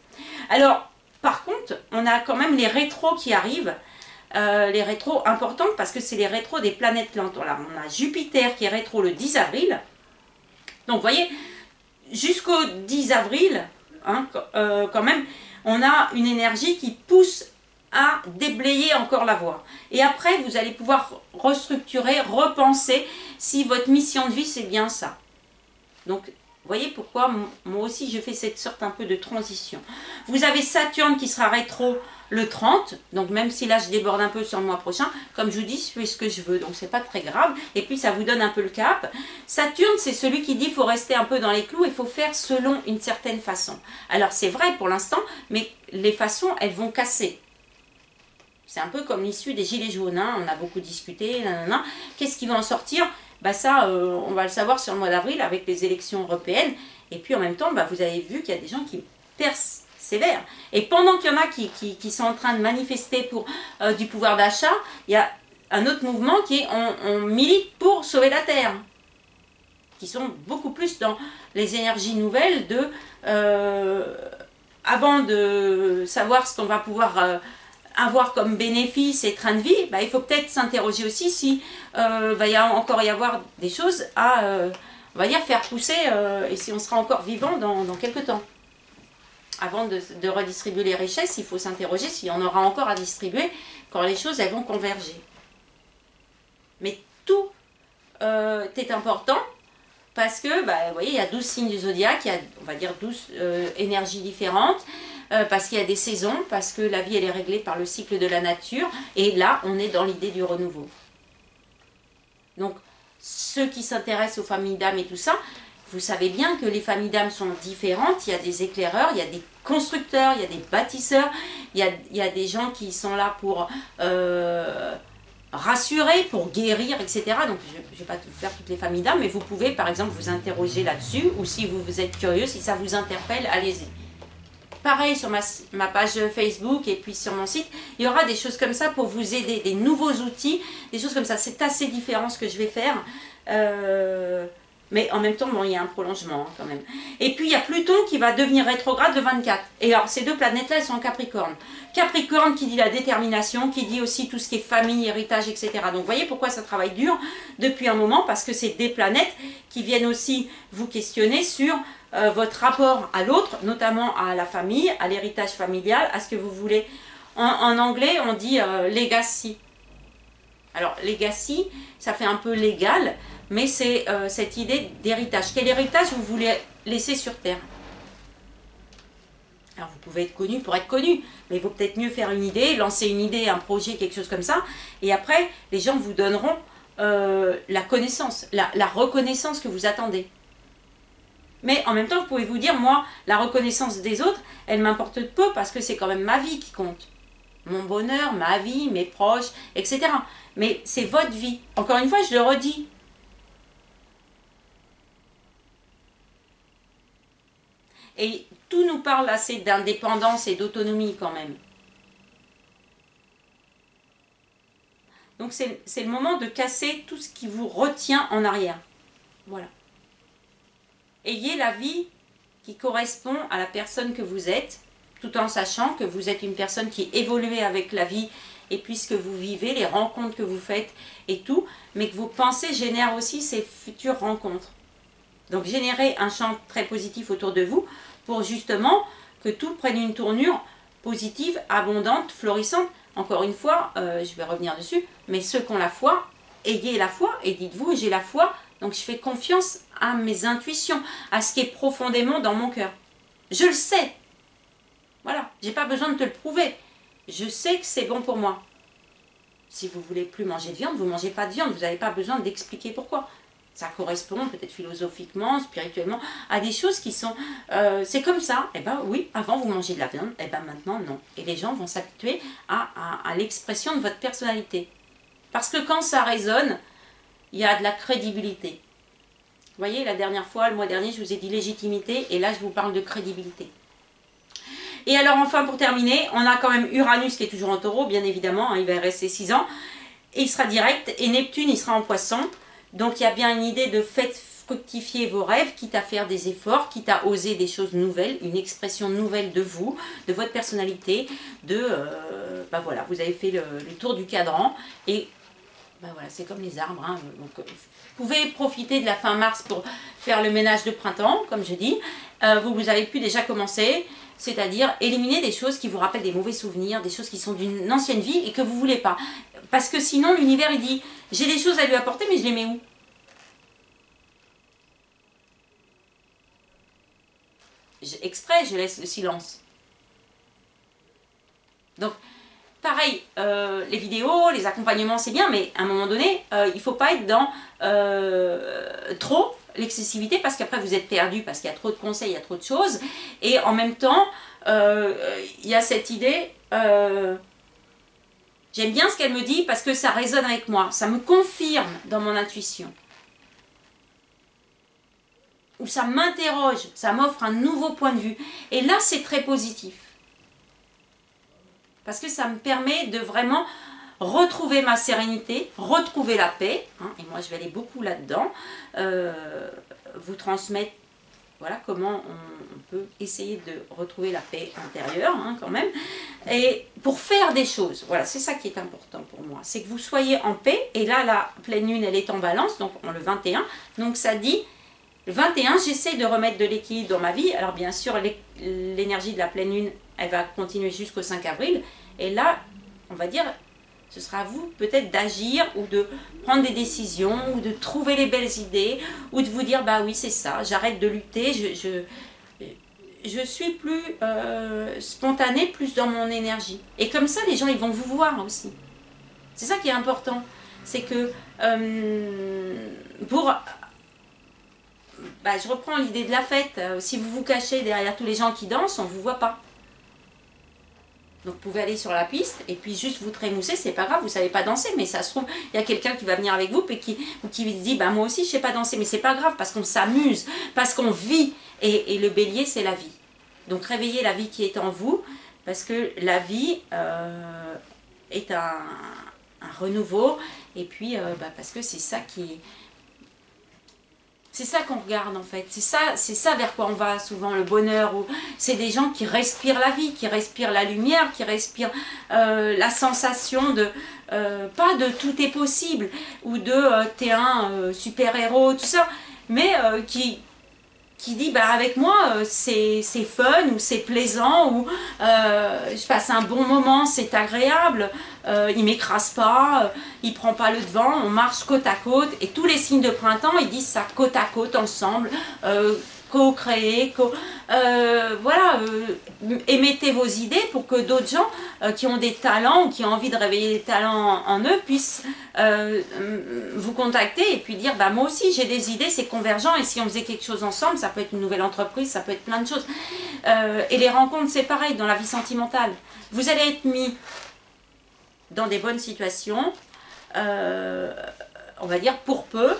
Alors, par contre, on a quand même les rétros qui arrivent, les rétros importants parce que c'est les rétros des planètes lentes. Voilà, on a Jupiter qui est rétro le 10 avril. Donc, vous voyez, jusqu'au 10 avril, hein, quand même, on a une énergie qui pousse à déblayer encore la voie. Et après, vous allez pouvoir restructurer, repenser si votre mission de vie, c'est bien ça. Donc, vous voyez pourquoi moi aussi je fais cette sorte un peu de transition. Vous avez Saturne qui sera rétro le 30, donc même si là je déborde un peu sur le mois prochain, comme je vous dis, je fais ce que je veux, donc c'est pas très grave. Et puis ça vous donne un peu le cap. Saturne, c'est celui qui dit qu'il faut rester un peu dans les clous, il faut faire selon une certaine façon. Alors c'est vrai pour l'instant, mais les façons, elles vont casser. C'est un peu comme l'issue des Gilets jaunes, hein. On a beaucoup discuté, qu'est-ce qui va en sortir? Bah ça, on va le savoir sur le mois d'avril avec les élections européennes. Et puis en même temps, bah, vous avez vu qu'il y a des gens qui persévèrent. Et pendant qu'il y en a qui sont en train de manifester pour du pouvoir d'achat, il y a un autre mouvement qui est on milite pour sauver la Terre. Qui sont beaucoup plus dans les énergies nouvelles de... avant de savoir ce qu'on va pouvoir... avoir comme bénéfice et train de vie, bah, il faut peut-être s'interroger aussi si va encore y avoir des choses à on va dire faire pousser et si on sera encore vivant dans quelques temps. Avant de redistribuer les richesses, il faut s'interroger s'il y en aura encore à distribuer quand les choses elles vont converger. Mais tout est important parce que, bah, vous voyez, il y a 12 signes du zodiaque, il y a, on va dire, 12 énergies différentes. Parce qu'il y a des saisons, parce que la vie elle est réglée par le cycle de la nature, et là on est dans l'idée du renouveau. Donc ceux qui s'intéressent aux familles d'âmes et tout ça, vous savez bien que les familles d'âmes sont différentes, il y a des éclaireurs, il y a des constructeurs, il y a des bâtisseurs, il y a des gens qui sont là pour rassurer, pour guérir, etc. Donc je ne vais pas faire toutes les familles d'âmes, mais vous pouvez par exemple vous interroger là-dessus, ou si vous êtes curieux, si ça vous interpelle, allez-y. Pareil sur ma page Facebook et puis sur mon site, il y aura des choses comme ça pour vous aider, des nouveaux outils, des choses comme ça. C'est assez différent ce que je vais faire, mais en même temps, bon, il y a un prolongement hein, quand même. Et puis il y a Pluton qui va devenir rétrograde le 24. Et alors ces deux planètes-là, elles sont en Capricorne. Capricorne qui dit la détermination, qui dit aussi tout ce qui est famille, héritage, etc. Donc vous voyez pourquoi ça travaille dur depuis un moment, parce que c'est des planètes qui viennent aussi vous questionner sur... votre rapport à l'autre, notamment à la famille, à l'héritage familial, à ce que vous voulez. En anglais, on dit legacy. Alors, legacy, ça fait un peu légal, mais c'est cette idée d'héritage. Quel héritage vous voulez laisser sur Terre? Alors, vous pouvez être connu pour être connu, mais il vaut peut-être mieux faire une idée, lancer une idée, un projet, quelque chose comme ça, et après, les gens vous donneront la connaissance, la reconnaissance que vous attendez. Mais en même temps, vous pouvez vous dire, moi, la reconnaissance des autres, elle m'importe peu, parce que c'est quand même ma vie qui compte. Mon bonheur, ma vie, mes proches, etc. Mais c'est votre vie. Encore une fois, je le redis. Et tout nous parle assez d'indépendance et d'autonomie quand même. Donc c'est le moment de casser tout ce qui vous retient en arrière. Voilà. Ayez la vie qui correspond à la personne que vous êtes, tout en sachant que vous êtes une personne qui évolue avec la vie et puis ce que vous vivez, les rencontres que vous faites et tout, mais que vos pensées génèrent aussi ces futures rencontres. Donc générez un champ très positif autour de vous pour justement que tout prenne une tournure positive, abondante, florissante. Encore une fois, je vais revenir dessus, mais ceux qui ont la foi, ayez la foi et dites-vous, j'ai la foi, donc je fais confiance à mes intuitions, à ce qui est profondément dans mon cœur. Je le sais. Voilà, j'ai pas besoin de te le prouver. Je sais que c'est bon pour moi. Si vous voulez plus manger de viande, vous ne mangez pas de viande. Vous n'avez pas besoin d'expliquer pourquoi. Ça correspond peut-être philosophiquement, spirituellement, à des choses qui sont... c'est comme ça. Eh bien oui, avant vous mangez de la viande, eh bien maintenant non. Et les gens vont s'habituer à l'expression de votre personnalité. Parce que quand ça résonne, il y a de la crédibilité. Vous voyez, la dernière fois, le mois dernier, je vous ai dit légitimité, et là je vous parle de crédibilité. Et alors enfin pour terminer, on a quand même Uranus qui est toujours en Taureau, bien évidemment, hein, il va rester 6 ans, et il sera direct, et Neptune il sera en Poisson, donc il y a bien une idée de faites fructifier vos rêves, quitte à faire des efforts, quitte à oser des choses nouvelles, une expression nouvelle de vous, de votre personnalité, ben voilà, vous avez fait le tour du cadran, et ben voilà, c'est comme les arbres, hein, donc, vous pouvez profiter de la fin mars pour faire le ménage de printemps, comme je dis, vous avez pu déjà commencer. C'est-à-dire éliminer des choses qui vous rappellent des mauvais souvenirs, des choses qui sont d'une ancienne vie et que vous ne voulez pas. Parce que sinon, l'univers, il dit, j'ai des choses à lui apporter, mais je les mets où? Exprès, je laisse le silence. Donc, pareil, les vidéos, les accompagnements, c'est bien, mais à un moment donné, il ne faut pas être dans trop l'excessivité parce qu'après vous êtes perdu parce qu'il y a trop de conseils, il y a trop de choses. Et en même temps, il y a cette idée, j'aime bien ce qu'elle me dit parce que ça résonne avec moi, ça me confirme dans mon intuition. Ou ça m'interroge, ça m'offre un nouveau point de vue. Et là, c'est très positif. Parce que ça me permet de vraiment retrouver ma sérénité, retrouver la paix, hein, et moi je vais aller beaucoup là-dedans, vous transmettre, voilà comment on peut essayer de retrouver la paix intérieure, hein, quand même, et pour faire des choses, voilà, c'est ça qui est important pour moi, c'est que vous soyez en paix, et là la pleine lune elle est en balance, donc le 21, donc ça dit, le 21 j'essaie de remettre de l'équilibre dans ma vie, alors bien sûr l'énergie de la pleine lune, elle va continuer jusqu'au 5 avril, et là, on va dire, ce sera à vous peut-être d'agir ou de prendre des décisions ou de trouver les belles idées ou de vous dire, bah oui c'est ça, j'arrête de lutter, je suis plus spontanée, plus dans mon énergie. Et comme ça, les gens, ils vont vous voir aussi. C'est ça qui est important. C'est que je reprends l'idée de la fête. Si vous vous cachez derrière tous les gens qui dansent, on ne vous voit pas. Donc vous pouvez aller sur la piste et puis juste vous trémousser, c'est pas grave, vous savez pas danser, mais ça se trouve, il y a quelqu'un qui va venir avec vous et qui dit, bah moi aussi je sais pas danser, mais c'est pas grave parce qu'on s'amuse, parce qu'on vit, et le bélier c'est la vie. Donc réveillez la vie qui est en vous, parce que la vie est un renouveau, et puis parce que c'est ça qui... C'est ça qu'on regarde en fait, c'est ça vers quoi on va souvent, le bonheur. C'est des gens qui respirent la vie, qui respirent la lumière, qui respirent la sensation de, pas de tout est possible, ou de t'es un super-héros, tout ça, mais qui qui dit bah, avec moi c'est fun ou c'est plaisant ou je passe un bon moment, c'est agréable, il m'écrase pas, il prend pas le devant, on marche côte à côte et tous les signes de printemps ils disent ça côte à côte ensemble, co-créer, voilà, émettez vos idées pour que d'autres gens qui ont des talents ou qui ont envie de réveiller des talents en eux puissent vous contacter et puis dire bah moi aussi j'ai des idées, c'est convergent et si on faisait quelque chose ensemble, ça peut être une nouvelle entreprise, ça peut être plein de choses. Et les rencontres c'est pareil dans la vie sentimentale. Vous allez être mis dans des bonnes situations, on va dire pour peu,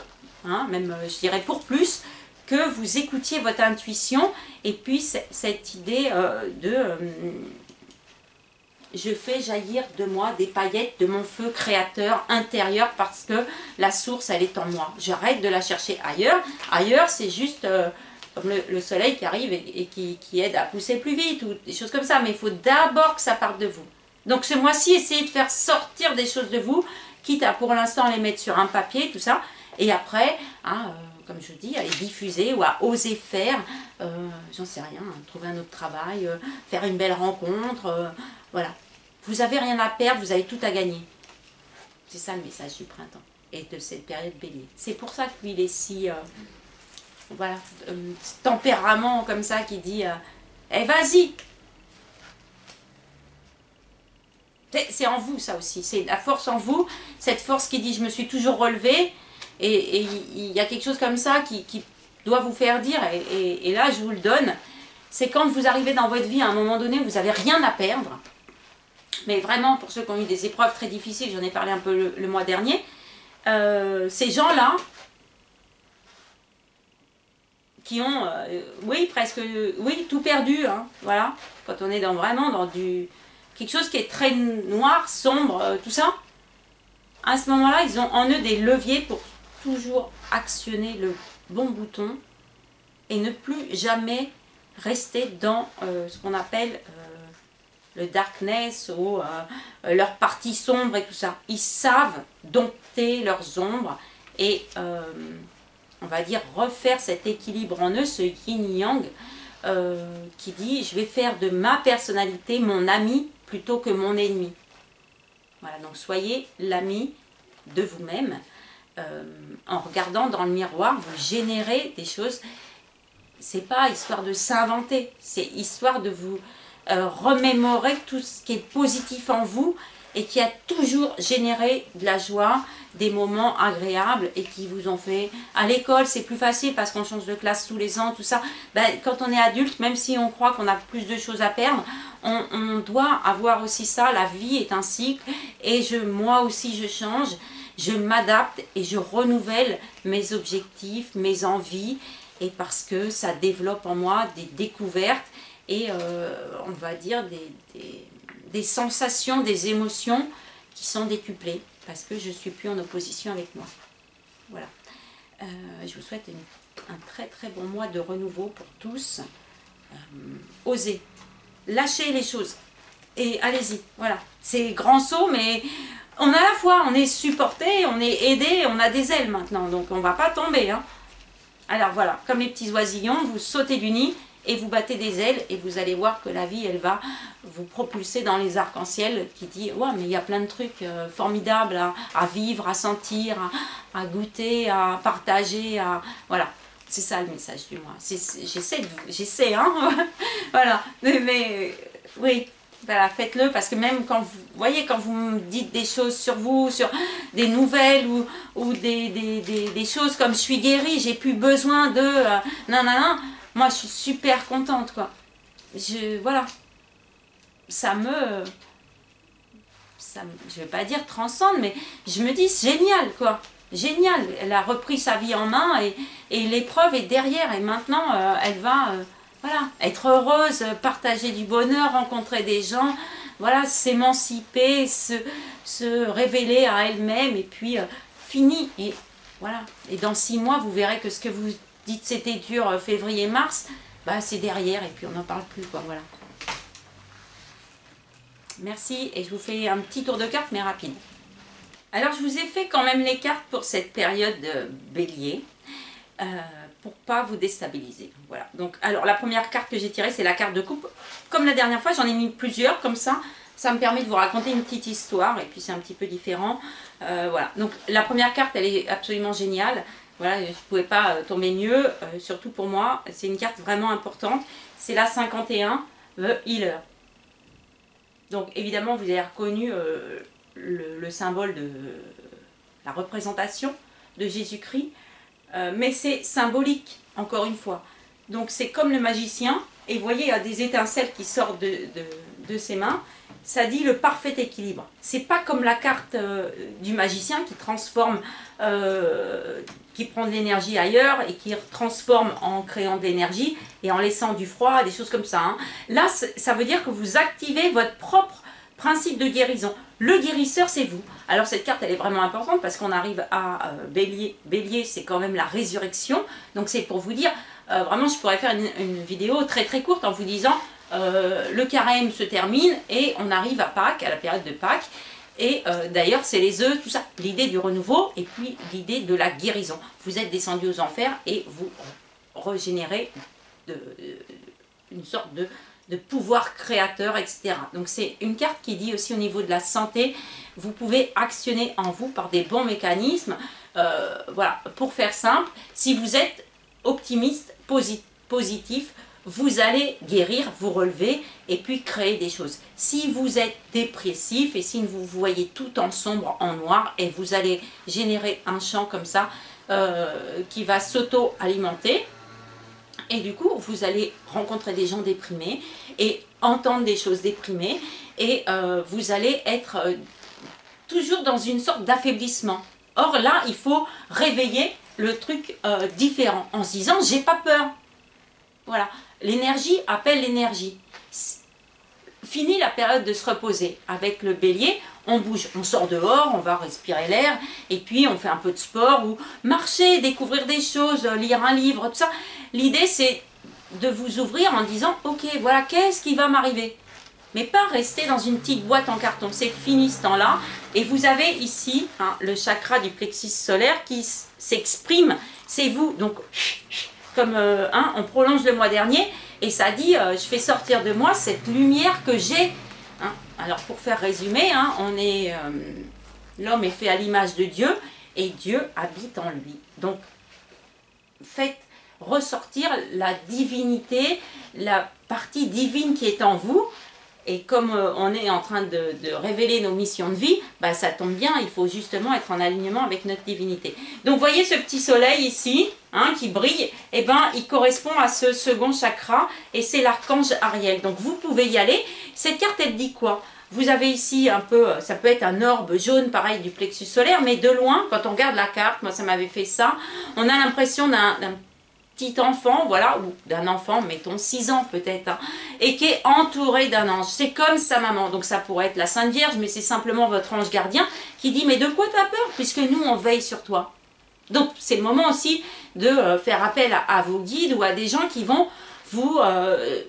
hein, même je dirais pour plus, que vous écoutiez votre intuition et puis cette idée je fais jaillir de moi des paillettes de mon feu créateur intérieur parce que la source elle est en moi. J'arrête de la chercher ailleurs. Ailleurs c'est juste comme le soleil qui arrive et qui aide à pousser plus vite ou des choses comme ça. Mais il faut d'abord que ça parte de vous. Donc ce mois-ci, essayez de faire sortir des choses de vous, quitte à pour l'instant les mettre sur un papier, tout ça. Et après, hein, comme je dis, à les diffuser ou à oser faire, j'en sais rien, trouver un autre travail, faire une belle rencontre, voilà. Vous n'avez rien à perdre, vous avez tout à gagner. C'est ça le message du printemps et de cette période bélier. C'est pour ça que lui, il est si, voilà, tempérament comme ça qui dit, eh vas-y. C'est en vous ça aussi, c'est la force en vous, cette force qui dit je me suis toujours relevée. Et il y a quelque chose comme ça qui doit vous faire dire, et là je vous le donne, c'est quand vous arrivez dans votre vie à un moment donné où vous n'avez rien à perdre, mais vraiment pour ceux qui ont eu des épreuves très difficiles, j'en ai parlé un peu le mois dernier, ces gens-là qui ont, oui presque, oui tout perdu, hein, voilà, quand on est vraiment dans quelque chose qui est très noir, sombre, tout ça, à ce moment-là ils ont en eux des leviers pour toujours actionner le bon bouton et ne plus jamais rester dans ce qu'on appelle le darkness ou leur partie sombre et tout ça. Ils savent dompter leurs ombres et on va dire refaire cet équilibre en eux, ce yin-yang qui dit je vais faire de ma personnalité mon ami plutôt que mon ennemi. Voilà, donc soyez l'ami de vous-même. En regardant dans le miroir, vous générez des choses. C'est pas histoire de s'inventer, c'est histoire de vous remémorer tout ce qui est positif en vous et qui a toujours généré de la joie, des moments agréables et qui vous ont fait... À l'école, c'est plus facile parce qu'on change de classe tous les ans, tout ça. Ben, quand on est adulte, même si on croit qu'on a plus de choses à perdre, on doit avoir aussi ça. La vie est un cycle et moi aussi je change. Je m'adapte et je renouvelle mes objectifs, mes envies, et parce que ça développe en moi des découvertes et on va dire des sensations, des émotions qui sont décuplées, parce que je ne suis plus en opposition avec moi. Voilà. Je vous souhaite un très très bon mois de renouveau pour tous. Osez, lâchez les choses et allez-y. Voilà. C'est grand saut, mais... on a la foi, on est supporté, on est aidé, on a des ailes maintenant, donc on ne va pas tomber. Hein. Alors voilà, comme les petits oisillons, vous sautez du nid et vous battez des ailes et vous allez voir que la vie, elle va vous propulser dans les arcs-en-ciel qui dit « ouais, mais il y a plein de trucs formidables à vivre, à sentir, à goûter, à partager, à... » Voilà, c'est ça le message du mois. J'essaie, hein. Voilà, mais oui. Voilà, faites-le parce que même quand vous voyez, quand vous me dites des choses sur vous, sur des nouvelles ou des choses comme je suis guérie, j'ai plus besoin de non, moi je suis super contente quoi. Voilà, je vais pas dire transcende, mais je me dis génial quoi, génial. Elle a repris sa vie en main et l'épreuve est derrière et maintenant elle va voilà, être heureuse, partager du bonheur, rencontrer des gens, voilà, s'émanciper, se révéler à elle-même et puis fini. Et voilà. Et dans 6 mois, vous verrez que ce que vous dites c'était dur février-mars, bah c'est derrière et puis on n'en parle plus quoi. Voilà. Merci et je vous fais un petit tour de cartes mais rapide. Alors je vous ai fait quand même les cartes pour cette période bélier. pour pas vous déstabiliser. Voilà. Donc, alors, la première carte que j'ai tirée, c'est la carte de coupe. Comme la dernière fois, j'en ai mis plusieurs, comme ça. Ça me permet de vous raconter une petite histoire, et puis c'est un petit peu différent. Voilà. Donc, la première carte, elle est absolument géniale. Voilà, je ne pouvais pas tomber mieux, surtout pour moi. C'est une carte vraiment importante. C'est la 51, The Healer. Donc, évidemment, vous avez reconnu le symbole de la représentation de Jésus-Christ. Mais c'est symbolique, encore une fois. Donc c'est comme le magicien, et vous voyez, il y a des étincelles qui sortent de ses mains. Ça dit le parfait équilibre. C'est pas comme la carte du magicien qui transforme, qui prend de l'énergie ailleurs et qui transforme en créant de l'énergie et en laissant du froid, des choses comme ça. Hein. Là, ça veut dire que vous activez votre propre principe de guérison. Le guérisseur, c'est vous. Alors cette carte, elle est vraiment importante parce qu'on arrive à Bélier. Bélier, c'est quand même la résurrection. Donc c'est pour vous dire, vraiment, je pourrais faire une vidéo très très courte en vous disant, le carême se termine et on arrive à Pâques, à la période de Pâques. Et d'ailleurs, c'est les œufs, tout ça. L'idée du renouveau et puis l'idée de la guérison. Vous êtes descendu aux enfers et vous régénérez une sorte de pouvoir créateur, etc. Donc c'est une carte qui dit aussi au niveau de la santé, vous pouvez actionner en vous par des bons mécanismes. Voilà, pour faire simple, si vous êtes optimiste, positif, vous allez guérir, vous relever et puis créer des choses. Si vous êtes dépressif et si vous voyez tout en sombre, en noir, et vous allez générer un champ comme ça qui va s'auto-alimenter. Et du coup, vous allez rencontrer des gens déprimés et entendre des choses déprimées. Et vous allez être toujours dans une sorte d'affaiblissement. Or là, il faut réveiller le truc différent en se disant, j'ai pas peur. Voilà, l'énergie appelle l'énergie. Fini la période de se reposer. Avec le bélier, on bouge, on sort dehors, on va respirer l'air, et puis on fait un peu de sport, ou marcher, découvrir des choses, lire un livre, tout ça. L'idée, c'est de vous ouvrir en disant, ok, voilà, qu'est-ce qui va m'arriver? Mais pas rester dans une petite boîte en carton, c'est fini ce temps-là. Et vous avez ici hein, le chakra du plexus solaire qui s'exprime, c'est vous, donc comme on prolonge le mois dernier, et ça dit, je fais sortir de moi cette lumière que j'ai. Hein. Alors pour faire résumer, hein, l'homme est fait à l'image de Dieu, et Dieu habite en lui. Donc faites ressortir la divinité, la partie divine qui est en vous. Et comme on est en train de révéler nos missions de vie, bah, ça tombe bien, il faut justement être en alignement avec notre divinité. Donc, vous voyez ce petit soleil ici, hein, qui brille, et ben, il correspond à ce second chakra, et c'est l'archange Ariel. Donc, vous pouvez y aller. Cette carte, elle dit quoi? Vous avez ici un peu, ça peut être un orbe jaune, pareil, du plexus solaire, mais de loin, quand on regarde la carte, moi, ça m'avait fait ça, on a l'impression d'un petit enfant, voilà, ou d'un enfant, mettons 6 ans peut-être, hein, et qui est entouré d'un ange. C'est comme sa maman, donc ça pourrait être la Sainte Vierge, mais c'est simplement votre ange gardien qui dit, mais de quoi tu as peur, puisque nous, on veille sur toi. Donc, c'est le moment aussi de faire appel à vos guides ou à des gens qui vont vous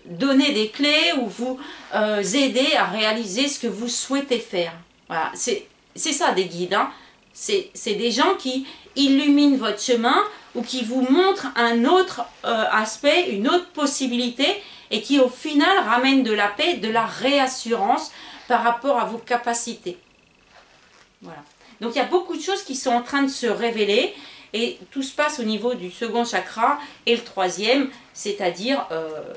donner des clés ou vous aider à réaliser ce que vous souhaitez faire. Voilà, c'est ça des guides, hein. C'est des gens qui illuminent votre chemin ou qui vous montrent un autre aspect, une autre possibilité et qui au final ramènent de la paix, de la réassurance par rapport à vos capacités. Voilà. Donc il y a beaucoup de choses qui sont en train de se révéler et tout se passe au niveau du second chakra et le troisième, c'est-à-dire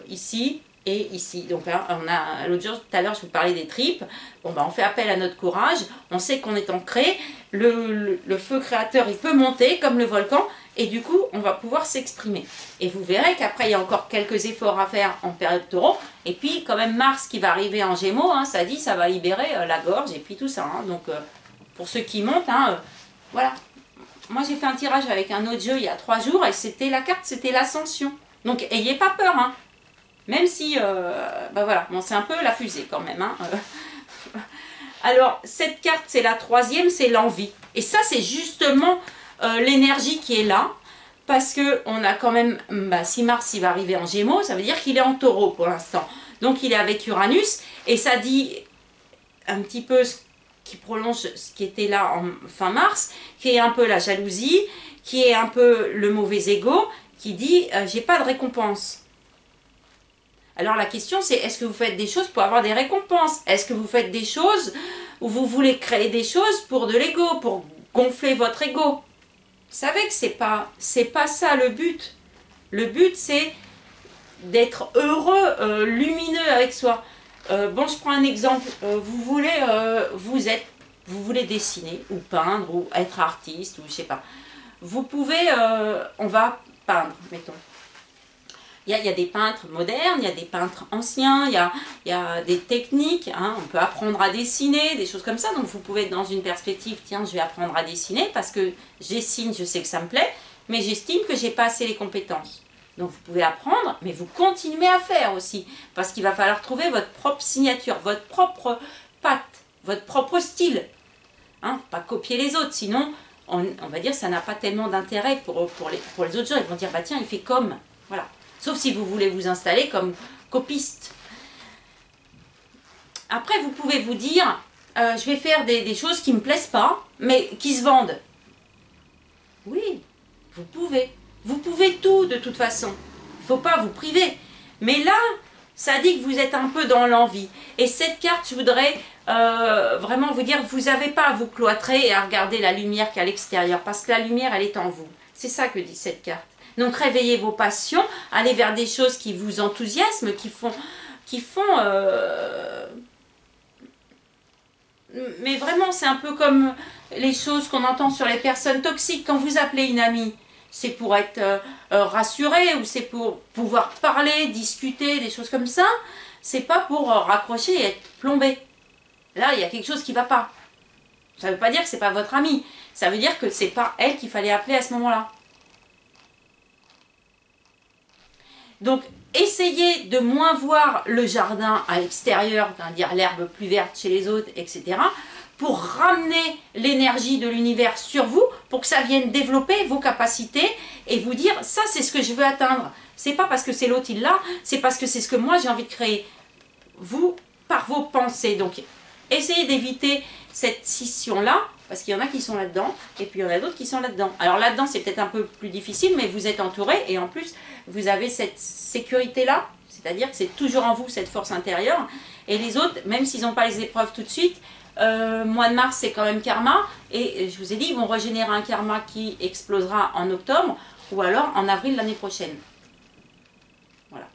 ici et ici. Donc là, on a l'autre jour, tout à l'heure, je vous parlais des tripes. Bon, ben, on fait appel à notre courage. On sait qu'on est ancré. Le feu créateur, il peut monter comme le volcan. Et du coup, on va pouvoir s'exprimer. Et vous verrez qu'après, il y a encore quelques efforts à faire en période taureau. Et puis, quand même, Mars qui va arriver en Gémeaux, hein, ça dit, ça va libérer la gorge et puis tout ça. Hein. Donc, pour ceux qui montent, hein, voilà. Moi, j'ai fait un tirage avec un autre jeu il y a 3 jours et c'était la carte, c'était l'ascension. Donc, ayez pas peur, hein. Même si, ben voilà, bon, c'est un peu la fusée quand même. Hein. Alors, cette carte, c'est la troisième, c'est l'envie. Et ça, c'est justement l'énergie qui est là. Parce qu'on a quand même, bah, si Mars il va arriver en Gémeaux, ça veut dire qu'il est en taureau pour l'instant. Donc, il est avec Uranus. Et ça dit un petit peu ce qui prolonge ce qui était là en fin mars, qui est un peu la jalousie, qui est un peu le mauvais ego, qui dit j'ai pas de récompense. Alors la question c'est, est-ce que vous faites des choses pour avoir des récompenses? Est-ce que vous faites des choses où vous voulez créer des choses pour de l'ego, pour gonfler votre ego? Vous savez que c'est pas ça le but. Le but c'est d'être heureux, lumineux avec soi. Bon, je prends un exemple. Vous voulez dessiner ou peindre ou être artiste ou je sais pas. Vous pouvez, on va peindre, mettons. Il y a des peintres modernes, il y a des peintres anciens, il y a des techniques, hein, on peut apprendre à dessiner, des choses comme ça. Donc vous pouvez être dans une perspective, tiens, je vais apprendre à dessiner parce que je dessine, je sais que ça me plaît, mais j'estime que j'ai pas assez les compétences. Donc vous pouvez apprendre, mais vous continuez à faire aussi, parce qu'il va falloir trouver votre propre signature, votre propre patte, votre propre style. Hein, pas copier les autres, sinon on va dire ça n'a pas tellement d'intérêt pour les autres gens. Ils vont dire, bah tiens, il fait comme, voilà. Sauf si vous voulez vous installer comme copiste. Après, vous pouvez vous dire, je vais faire des choses qui ne me plaisent pas, mais qui se vendent. Oui, vous pouvez. Vous pouvez tout de toute façon. Il ne faut pas vous priver. Mais là, ça dit que vous êtes un peu dans l'envie. Et cette carte, je voudrais vraiment vous dire, vous n'avez pas à vous cloîtrer et à regarder la lumière qu'il y a à l'extérieur. Parce que la lumière, elle est en vous. C'est ça que dit cette carte. Donc réveillez vos passions, allez vers des choses qui vous enthousiasment, mais vraiment c'est un peu comme les choses qu'on entend sur les personnes toxiques. Quand vous appelez une amie, c'est pour être rassuré ou c'est pour pouvoir parler, discuter, des choses comme ça. C'est pas pour raccrocher et être plombé. Là, il y a quelque chose qui ne va pas. Ça ne veut pas dire que c'est pas votre amie. Ça veut dire que c'est pas elle qu'il fallait appeler à ce moment-là. Donc, essayez de moins voir le jardin à l'extérieur, c'est-à-dire l'herbe plus verte chez les autres, etc. pour ramener l'énergie de l'univers sur vous, pour que ça vienne développer vos capacités et vous dire, ça c'est ce que je veux atteindre. C'est pas parce que c'est l'autre il l'a, c'est parce que c'est ce que moi j'ai envie de créer. Vous, par vos pensées. Donc, essayez d'éviter cette scission-là, parce qu'il y en a qui sont là-dedans, et puis il y en a d'autres qui sont là-dedans. Alors là-dedans, c'est peut-être un peu plus difficile, mais vous êtes entouré, et en plus, vous avez cette sécurité-là, c'est-à-dire que c'est toujours en vous, cette force intérieure, et les autres, même s'ils n'ont pas les épreuves tout de suite, mois de mars, c'est quand même karma, et je vous ai dit, ils vont régénérer un karma qui explosera en octobre, ou alors en avril l'année prochaine. Voilà.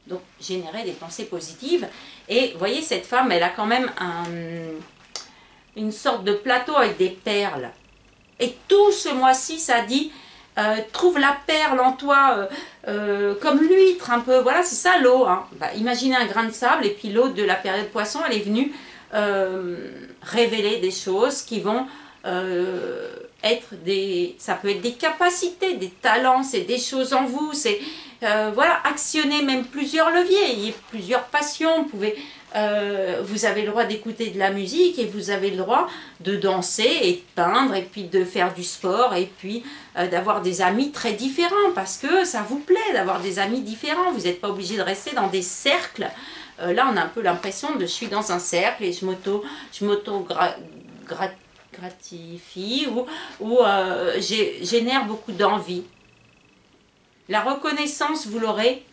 Donc, générer des pensées positives, et vous voyez, cette femme, elle a quand même une sorte de plateau avec des perles. Et tout ce mois-ci, ça dit, trouve la perle en toi, comme l'huître un peu. Voilà, c'est ça l'eau. Hein. Bah, imaginez un grain de sable, et puis l'eau de la période poisson, elle est venue révéler des choses qui vont être des... Ça peut être des capacités, des talents, c'est des choses en vous, c'est... voilà, actionner même plusieurs leviers, il y a plusieurs passions, vous pouvez... vous avez le droit d'écouter de la musique et vous avez le droit de danser et de peindre et puis de faire du sport et puis d'avoir des amis très différents parce que ça vous plaît d'avoir des amis différents. Vous n'êtes pas obligé de rester dans des cercles. Là, on a un peu l'impression de je suis dans un cercle et je m'auto-gratifie ou génère beaucoup d'envie. La reconnaissance, vous l'aurez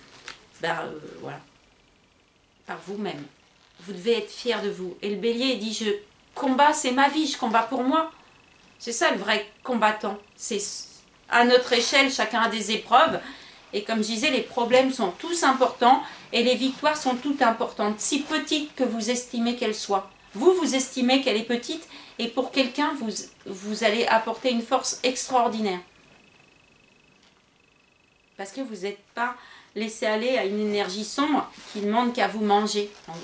voilà, par vous-même. Vous devez être fier de vous. Et le bélier dit, je combats, c'est ma vie, je combats pour moi. C'est ça le vrai combattant. C'est à notre échelle, chacun a des épreuves. Et comme je disais, les problèmes sont tous importants et les victoires sont toutes importantes, si petites que vous estimez qu'elles soient. Vous, vous estimez qu'elle est petite et pour quelqu'un, vous allez apporter une force extraordinaire. Parce que vous n'êtes pas laissé aller à une énergie sombre qui ne demande qu'à vous manger, en gros.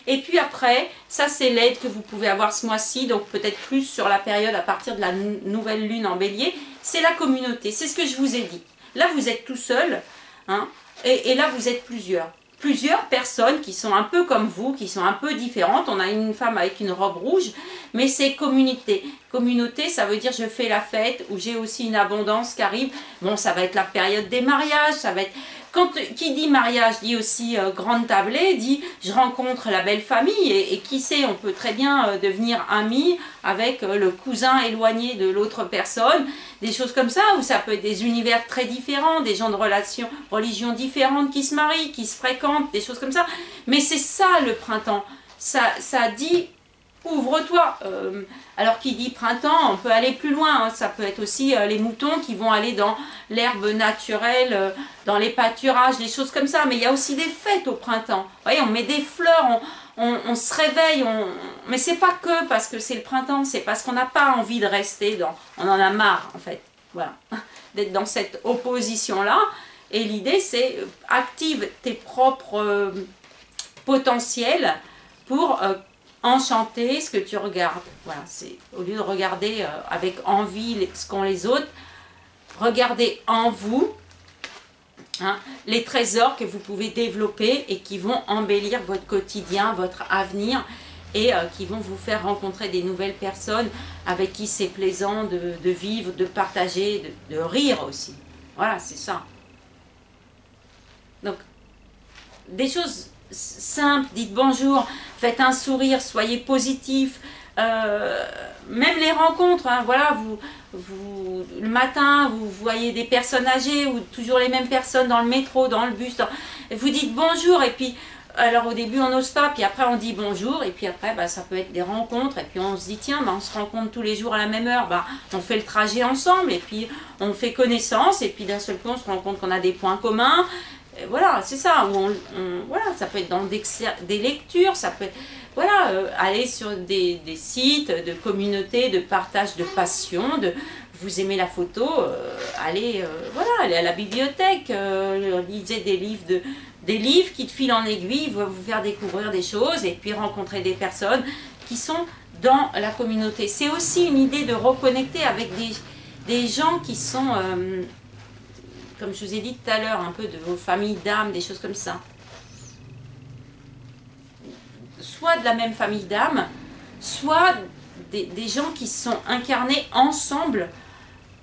Et puis après, ça c'est l'aide que vous pouvez avoir ce mois-ci, donc peut-être plus sur la période à partir de la nouvelle lune en bélier, c'est la communauté, c'est ce que je vous ai dit. Là vous êtes tout seul, hein, et là vous êtes plusieurs. Plusieurs personnes qui sont un peu comme vous, qui sont un peu différentes. On a une femme avec une robe rouge, mais c'est communauté. Communauté, ça veut dire je fais la fête, où j'ai aussi une abondance qui arrive. Bon, ça va être la période des mariages, ça va être Qui dit mariage dit aussi grande tablée, dit je rencontre la belle famille et qui sait, on peut très bien devenir ami avec le cousin éloigné de l'autre personne, des choses comme ça, ou ça peut être des univers très différents, des gens de religions différentes qui se marient, qui se fréquentent, des choses comme ça. Mais c'est ça le printemps, ça dit ouvre-toi. Alors qui dit printemps, on peut aller plus loin, hein. Ça peut être aussi les moutons qui vont aller dans l'herbe naturelle, dans les pâturages, des choses comme ça. Mais il y a aussi des fêtes au printemps. Vous voyez, on met des fleurs, on se réveille, mais c'est pas que parce que c'est le printemps, c'est parce qu'on n'a pas envie de rester dans... On en a marre en fait, voilà, d'être dans cette opposition-là. Et l'idée c'est active tes propres potentiels pour... enchanter ce que tu regardes. Voilà, c'est au lieu de regarder avec envie ce qu'ont les autres, regardez en vous hein, les trésors que vous pouvez développer et qui vont embellir votre quotidien, votre avenir et qui vont vous faire rencontrer des nouvelles personnes avec qui c'est plaisant de vivre, de partager, de rire aussi. Voilà, c'est ça. Donc, des choses simple, dites bonjour, faites un sourire, soyez positif, même les rencontres, hein, voilà, le matin, vous voyez des personnes âgées ou toujours les mêmes personnes dans le métro, dans le bus, vous dites bonjour et puis, alors au début on n'ose pas, puis après on dit bonjour et puis après bah, ça peut être des rencontres et puis on se dit tiens, bah, on se rencontre tous les jours à la même heure, bah, on fait le trajet ensemble et puis on fait connaissance et puis d'un seul coup on se rend compte qu'on a des points communs. Voilà, c'est ça. Voilà, ça peut être dans des lectures, ça peut être, voilà, aller sur des sites de communauté, de partage de passion, vous aimez la photo, allez, voilà, allez à la bibliothèque, lisez des livres qui te filent en aiguille, vont vous faire découvrir des choses et puis rencontrer des personnes qui sont dans la communauté. C'est aussi une idée de reconnecter avec des gens qui sont... comme je vous ai dit tout à l'heure, un peu de vos familles d'âmes, des choses comme ça. Soit de la même famille d'âmes, soit des gens qui sont incarnés ensemble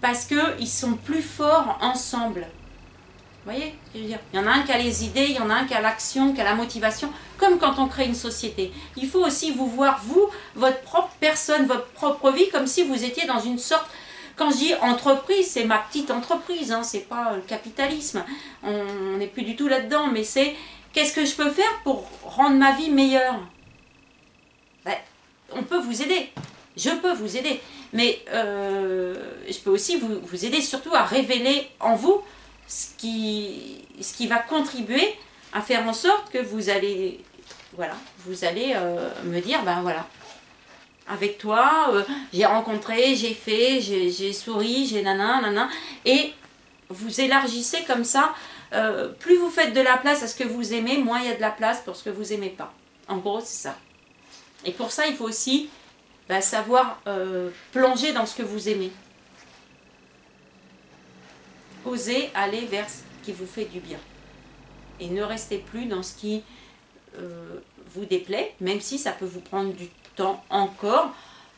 parce qu'ils sont plus forts ensemble. Vous voyez ce que je veux dire? Il y en a un qui a les idées, il y en a un qui a l'action, qui a la motivation, comme quand on crée une société. Il faut aussi vous voir, vous, votre propre personne, votre propre vie, comme si vous étiez dans une sorte... Quand je dis entreprise, c'est ma petite entreprise, hein, c'est pas le capitalisme. On n'est plus du tout là-dedans, mais c'est qu'est-ce que je peux faire pour rendre ma vie meilleure? Ben, on peut vous aider, je peux vous aider, mais je peux aussi vous aider surtout à révéler en vous ce qui va contribuer à faire en sorte que vous allez, voilà, vous allez me dire, ben voilà. Avec toi, j'ai rencontré, j'ai fait, j'ai souri, j'ai nana, et vous élargissez comme ça, plus vous faites de la place à ce que vous aimez, moins il y a de la place pour ce que vous aimez pas. En gros, c'est ça. Et pour ça, il faut aussi savoir plonger dans ce que vous aimez. Osez aller vers ce qui vous fait du bien. Et ne restez plus dans ce qui vous déplaît, même si ça peut vous prendre du temps encore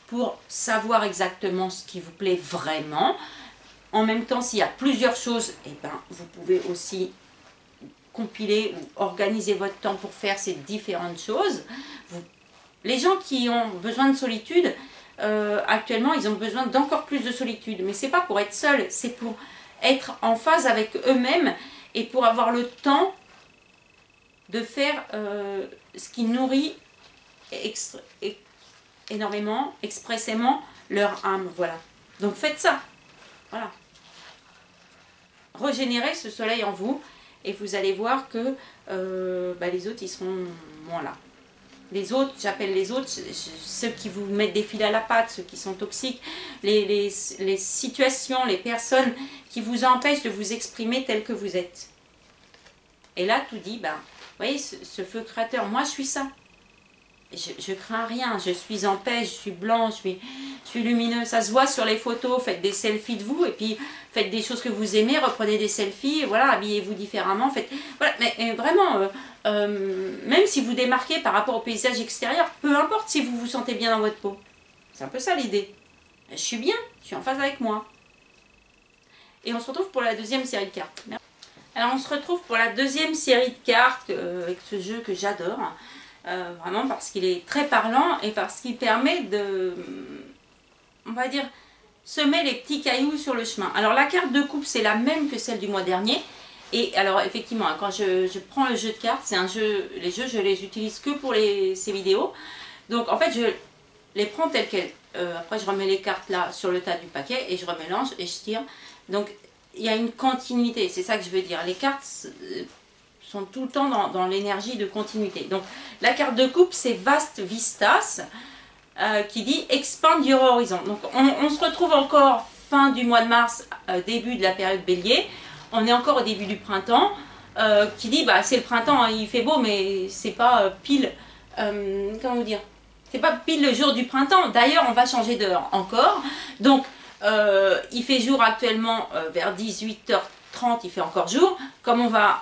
pour savoir exactement ce qui vous plaît vraiment. En même temps, s'il y a plusieurs choses, eh ben, vous pouvez aussi compiler ou organiser votre temps pour faire ces différentes choses. Les gens qui ont besoin de solitude, actuellement, ils ont besoin d'encore plus de solitude. Mais c'est pas pour être seul, c'est pour être en phase avec eux-mêmes et pour avoir le temps de faire ce qui nourrit énormément, expressément leur âme. Voilà. Donc faites ça. Voilà. Régénérez ce soleil en vous et vous allez voir que les autres, ils seront moins là. Les autres, j'appelle les autres, ceux qui vous mettent des fils à la patte, ceux qui sont toxiques, les situations, les personnes qui vous empêchent de vous exprimer tel que vous êtes. Et là, tout dit, vous voyez, ce feu créateur, moi je suis ça. Je crains rien, je suis en paix, je suis blanc, je suis lumineux. Ça se voit sur les photos, faites des selfies de vous et puis faites des choses que vous aimez, reprenez des selfies, voilà, habillez-vous différemment. Voilà, mais vraiment, même si vous démarquez par rapport au paysage extérieur, peu importe si vous vous sentez bien dans votre peau. C'est un peu ça l'idée. Je suis bien, je suis en phase avec moi. Et on se retrouve pour la deuxième série de cartes. Merci. Alors on se retrouve pour la deuxième série de cartes avec ce jeu que j'adore. Vraiment parce qu'il est très parlant et parce qu'il permet de, on va dire, semer les petits cailloux sur le chemin. Alors la carte de coupe c'est la même que celle du mois dernier. Et alors effectivement, quand je prends le jeu de cartes, c'est un jeu, les jeux je les utilise que pour ces vidéos. Donc en fait je les prends telles quelles. Après je remets les cartes là sur le tas du paquet et je remélange et je tire. Donc il y a une continuité, c'est ça que je veux dire. Les cartes sont tout le temps dans l'énergie de continuité. Donc la carte de coupe c'est Vast Vistas qui dit Expand your horizon. Donc on se retrouve encore fin du mois de mars, début de la période bélier. On est encore au début du printemps qui dit bah c'est le printemps, hein, il fait beau mais c'est pas pile, comment vous dire, c'est pas pile le jour du printemps. D'ailleurs on va changer d'heure encore. Donc il fait jour actuellement vers 18h30, il fait encore jour. Comme on va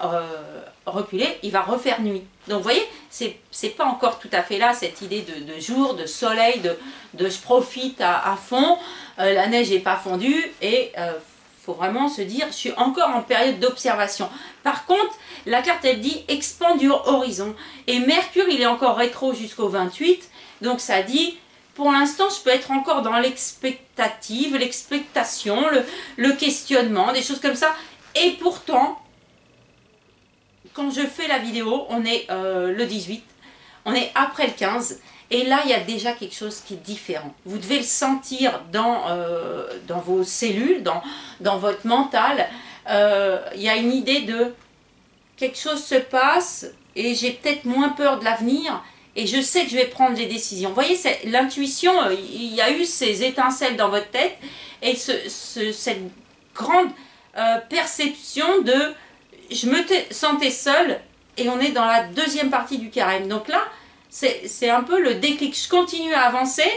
reculer, il va refaire nuit. Donc vous voyez, c'est pas encore tout à fait là cette idée de jour, de soleil, de je profite à fond. La neige n'est pas fondue et faut vraiment se dire, je suis encore en période d'observation. Par contre, la carte elle dit expand your horizon. Et Mercure il est encore rétro jusqu'au 28. Donc ça dit, pour l'instant je peux être encore dans l'expectative, l'expectation, le questionnement, des choses comme ça. Et pourtant, quand je fais la vidéo, on est le 18, on est après le 15. Et là, il y a déjà quelque chose qui est différent. Vous devez le sentir dans vos cellules, dans votre mental. Il y a une idée de quelque chose se passe et j'ai peut-être moins peur de l'avenir et je sais que je vais prendre des décisions. Vous voyez, l'intuition, il y a eu ces étincelles dans votre tête et cette grande perception de je me sentais seule et on est dans la deuxième partie du carême. Donc là, c'est un peu le déclic. Je continue à avancer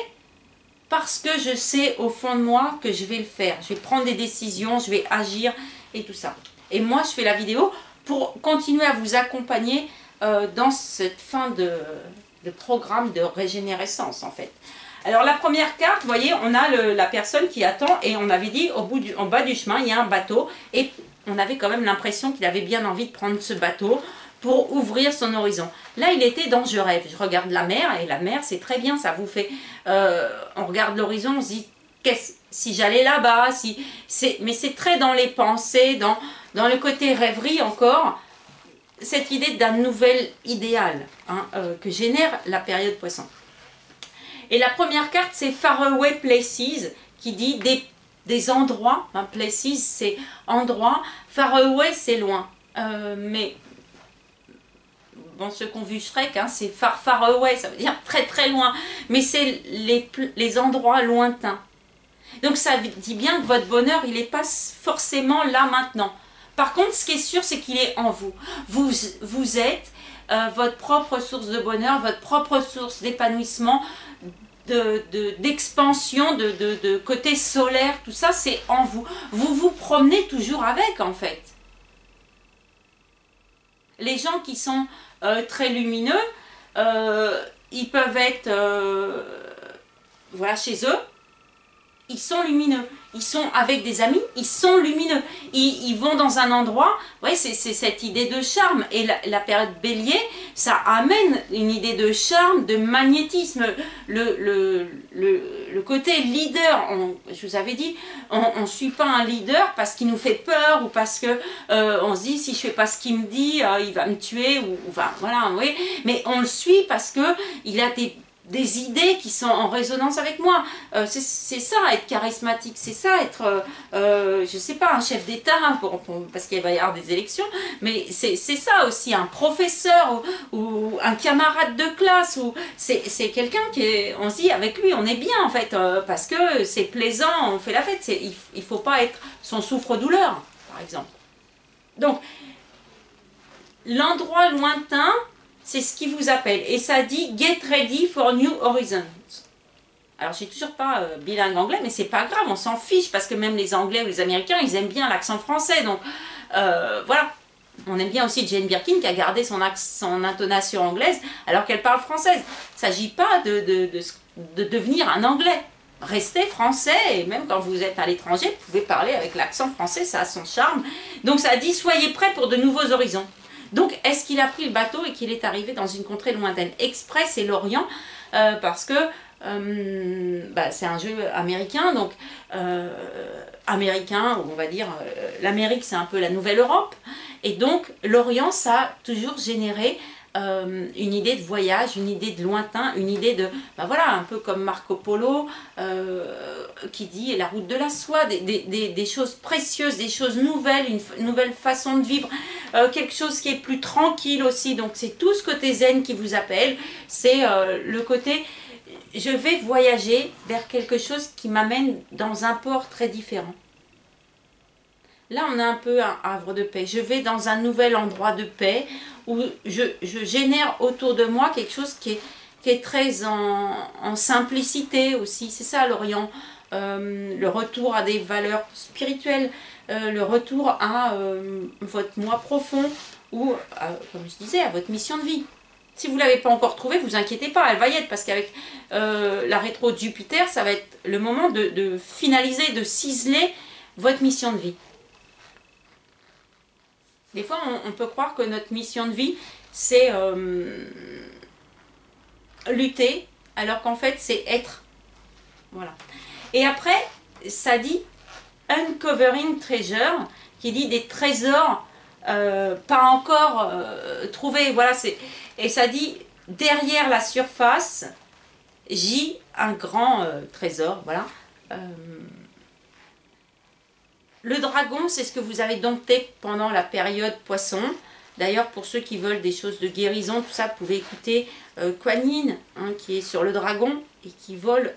parce que je sais au fond de moi que je vais le faire. Je vais prendre des décisions, je vais agir et tout ça. Et moi, je fais la vidéo pour continuer à vous accompagner dans cette fin de programme de régénérescence en fait. Alors la première carte, vous voyez, on a la personne qui attend et on avait dit en bas du chemin, il y a un bateau et on avait quand même l'impression qu'il avait bien envie de prendre ce bateau pour ouvrir son horizon. Là, il était dans je rêve. Je regarde la mer et la mer, c'est très bien, ça vous fait... on regarde l'horizon, on se dit, si j'allais là-bas, mais c'est très dans les pensées, dans le côté rêverie encore, cette idée d'un nouvel idéal hein, que génère la période poisson. Et la première carte, c'est Faraway Places, qui dit des endroits. Hein, places, c'est endroit. Faraway, c'est loin. Mais... bon, ceux qui ont vu Shrek, hein, c'est far away, ça veut dire très très loin. Mais c'est les endroits lointains. Donc ça dit bien que votre bonheur, il n'est pas forcément là maintenant. Par contre, ce qui est sûr, c'est qu'il est en vous. Vous êtes votre propre source de bonheur, votre propre source d'épanouissement, d'expansion, de côté solaire, tout ça, c'est en vous. Vous vous promenez toujours avec, en fait. Les gens qui sont très lumineux, ils peuvent être voilà, chez eux, ils sont lumineux, ils sont avec des amis, ils sont lumineux, ils vont dans un endroit, ouais, c'est cette idée de charme, et la période bélier, ça amène une idée de charme, de magnétisme, le côté leader. Je vous avais dit, on ne suit pas un leader parce qu'il nous fait peur ou parce que on se dit si je fais pas ce qu'il me dit, il va me tuer ou enfin voilà, oui. Mais on le suit parce que il a des idées qui sont en résonance avec moi. C'est ça être charismatique, c'est ça être, je sais pas, un chef d'État, hein, parce qu'il va y avoir des élections, mais c'est ça aussi, un professeur ou un camarade de classe, ou c'est quelqu'un qui est, on se dit avec lui on est bien en fait, parce que c'est plaisant, on fait la fête, il faut pas être son souffre-douleur par exemple. Donc, l'endroit lointain, c'est ce qui vous appelle. Et ça dit « Get ready for new horizons ». Alors, je suis toujours pas bilingue anglais, mais c'est pas grave, on s'en fiche, parce que même les Anglais ou les Américains, ils aiment bien l'accent français. Donc, voilà. On aime bien aussi Jane Birkin, qui a gardé son intonation anglaise, alors qu'elle parle française. Il ne s'agit pas de devenir un Anglais. restez français, et même quand vous êtes à l'étranger, vous pouvez parler avec l'accent français, ça a son charme. Donc ça dit, soyez prêts pour de nouveaux horizons. Donc est-ce qu'il a pris le bateau et qu'il est arrivé dans une contrée lointaine? Exprès, c'est l'Orient, parce que c'est un jeu américain, donc américain, on va dire, l'Amérique c'est un peu la nouvelle Europe, et donc l'Orient ça a toujours généré une idée de voyage, une idée de lointain, une idée de, voilà, un peu comme Marco Polo qui dit la route de la soie, des choses précieuses, des choses nouvelles, une nouvelle façon de vivre, quelque chose qui est plus tranquille aussi. Donc c'est tout ce côté zen qui vous appelle, c'est le côté je vais voyager vers quelque chose qui m'amène dans un port très différent. Là, on a un peu un havre de paix. Je vais dans un nouvel endroit de paix où je génère autour de moi quelque chose qui est très en simplicité aussi. C'est ça l'Orient. Le retour à des valeurs spirituelles, le retour à votre moi profond ou, comme je disais, à votre mission de vie. Si vous ne l'avez pas encore trouvée, vous inquiétez pas, elle va y être parce qu'avec la rétro de Jupiter, ça va être le moment de finaliser, de ciseler votre mission de vie. Des fois, on peut croire que notre mission de vie, c'est lutter, alors qu'en fait, c'est être. Voilà. Et après, ça dit Uncovering Treasure, qui dit des trésors pas encore trouvés. Voilà, et ça dit derrière la surface, gît un grand trésor. Voilà. Le dragon, c'est ce que vous avez dompté pendant la période poisson. D'ailleurs, pour ceux qui veulent des choses de guérison, tout ça, vous pouvez écouter Kuan Yin, qui est sur le dragon et qui vole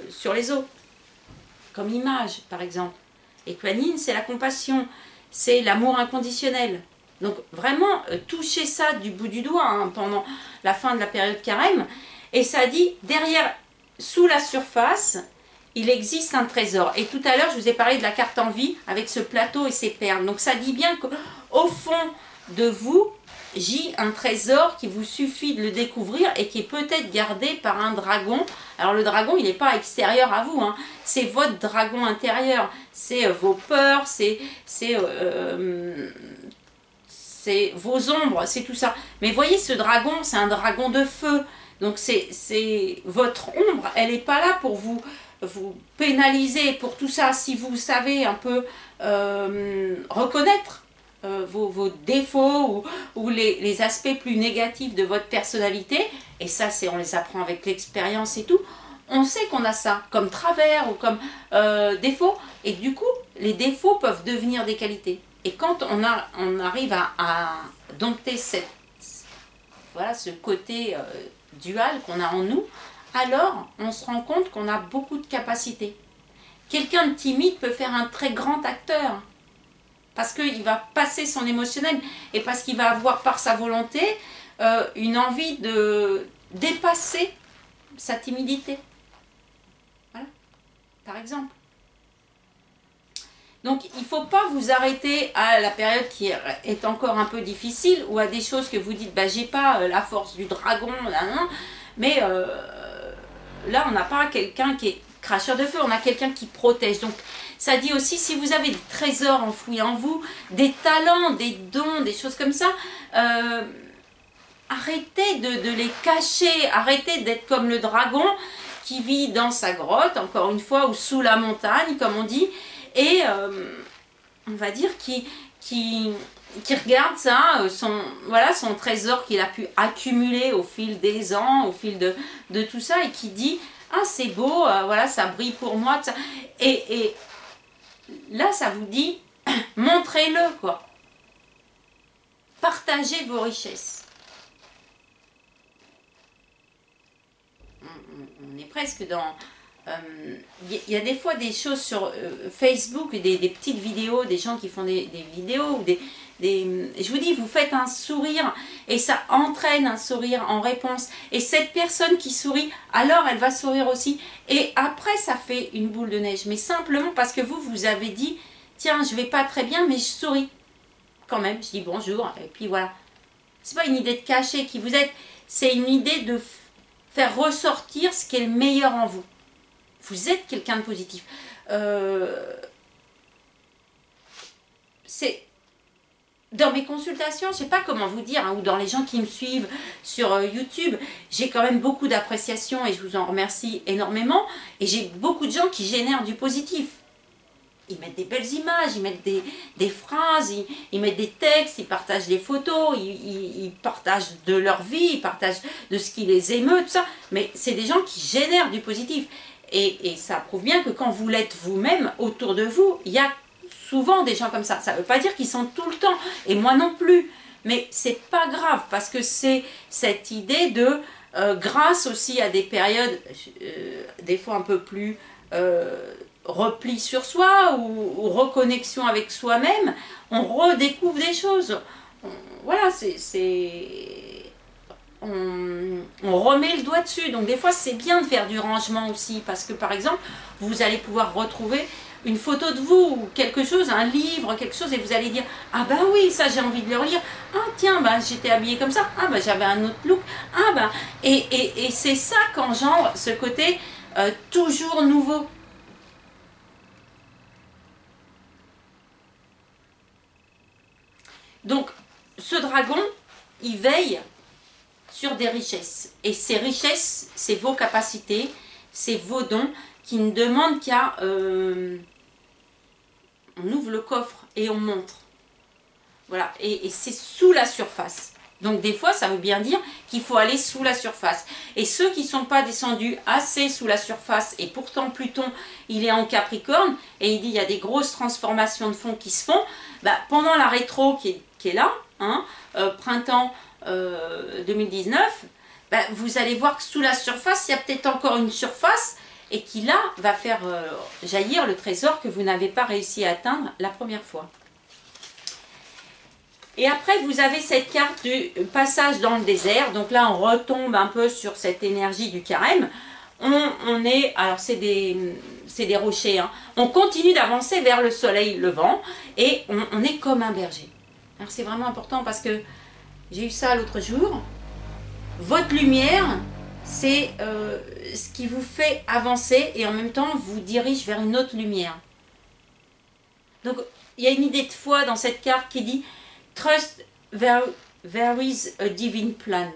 sur les eaux, comme image, par exemple. Et Kuan Yin, c'est la compassion, c'est l'amour inconditionnel. Donc, vraiment, touchez ça du bout du doigt pendant la fin de la période carême. Et ça dit, derrière, sous la surface, il existe un trésor. Et tout à l'heure, je vous ai parlé de la carte en vie avec ce plateau et ses perles. Donc ça dit bien qu'au fond de vous, gît un trésor qui vous suffit de le découvrir et qui est peut-être gardé par un dragon. Alors le dragon, il n'est pas extérieur à vous. C'est votre dragon intérieur. C'est vos peurs, c'est vos ombres, c'est tout ça. Mais voyez, ce dragon, c'est un dragon de feu. Donc c'est votre ombre, elle n'est pas là pour vous pénaliser pour tout ça. Si vous savez un peu reconnaître vos défauts ou les aspects plus négatifs de votre personnalité, et ça on les apprend avec l'expérience et tout, on sait qu'on a ça comme travers ou comme défaut, et du coup les défauts peuvent devenir des qualités. Et quand on arrive à dompter ce côté dual qu'on a en nous, alors on se rend compte qu'on a beaucoup de capacités. Quelqu'un de timide peut faire un très grand acteur, parce qu'il va passer son émotionnel, et parce qu'il va avoir par sa volonté une envie de dépasser sa timidité. Voilà, par exemple. Donc il ne faut pas vous arrêter à la période qui est encore un peu difficile, ou à des choses que vous dites, j'ai pas la force du dragon, mais là on n'a pas quelqu'un qui est cracheur de feu, on a quelqu'un qui protège. Donc ça dit aussi, si vous avez des trésors enfouis en vous, des talents, des dons, des choses comme ça, arrêtez de les cacher, arrêtez d'être comme le dragon qui vit dans sa grotte, encore une fois, ou sous la montagne, comme on dit, et on va dire qui regarde ça, son trésor qu'il a pu accumuler au fil des ans, au fil de tout ça, et qui dit « Ah, c'est beau, voilà, ça brille pour moi. » Et là, ça vous dit « Montrez-le, quoi. Partagez vos richesses. » On est presque dans... Il y a des fois des choses sur Facebook, des petites vidéos, des gens qui font des vidéos, ou je vous dis, vous faites un sourire et ça entraîne un sourire en réponse. Et cette personne qui sourit, alors elle va sourire aussi. Et après, ça fait une boule de neige. Mais simplement parce que vous avez dit, tiens, je vais pas très bien, mais je souris quand même. Je dis bonjour, et puis voilà. C'est pas une idée de cacher qui vous êtes, c'est une idée de faire ressortir ce qui est le meilleur en vous. Vous êtes quelqu'un de positif. C'est dans mes consultations, je ne sais pas comment vous dire, hein, ou dans les gens qui me suivent sur YouTube, j'ai quand même beaucoup d'appréciation et je vous en remercie énormément. Et j'ai beaucoup de gens qui génèrent du positif. Ils mettent des belles images, ils mettent des phrases, ils mettent des textes, ils partagent des photos, ils partagent de leur vie, ils partagent de ce qui les émeut, tout ça. Mais c'est des gens qui génèrent du positif. Et ça prouve bien que quand vous l'êtes vous-même, autour de vous, il y a souvent des gens comme ça. Ça ne veut pas dire qu'ils sont tout le temps, et moi non plus. Mais c'est pas grave, parce que c'est cette idée de, grâce aussi à des périodes, des fois un peu plus repli sur soi, ou reconnexion avec soi-même, on redécouvre des choses. Voilà, on remet le doigt dessus. Donc des fois c'est bien de faire du rangement aussi, parce que par exemple vous allez pouvoir retrouver une photo de vous, ou quelque chose, un livre, quelque chose, et vous allez dire ah ben oui, ça j'ai envie de le relire, ah tiens, ben j'étais habillée comme ça, ah ben j'avais un autre look, ah ben, et c'est ça qu'engendre ce côté toujours nouveau. Donc ce dragon, il veille sur des richesses. Et ces richesses, c'est vos capacités, c'est vos dons qui ne demandent qu'à... on ouvre le coffre et on montre. Voilà, et c'est sous la surface. Donc des fois, ça veut bien dire qu'il faut aller sous la surface. Et ceux qui ne sont pas descendus assez sous la surface, et pourtant Pluton, il est en Capricorne, et il dit il y a des grosses transformations de fond qui se font, bah, pendant la rétro qui est là, hein, printemps 2019, bah, vous allez voir que sous la surface, il y a peut-être encore une surface, et qui là va faire jaillir le trésor que vous n'avez pas réussi à atteindre la première fois. Et après, vous avez cette carte du passage dans le désert. Donc là, on retombe un peu sur cette énergie du carême. On est, alors c'est des rochers, hein. On continue d'avancer vers le soleil levant et on est comme un berger. Alors c'est vraiment important parce que j'ai eu ça l'autre jour. Votre lumière, c'est ce qui vous fait avancer et en même temps vous dirige vers une autre lumière. Donc il y a une idée de foi dans cette carte qui dit Trust there is a divine plan.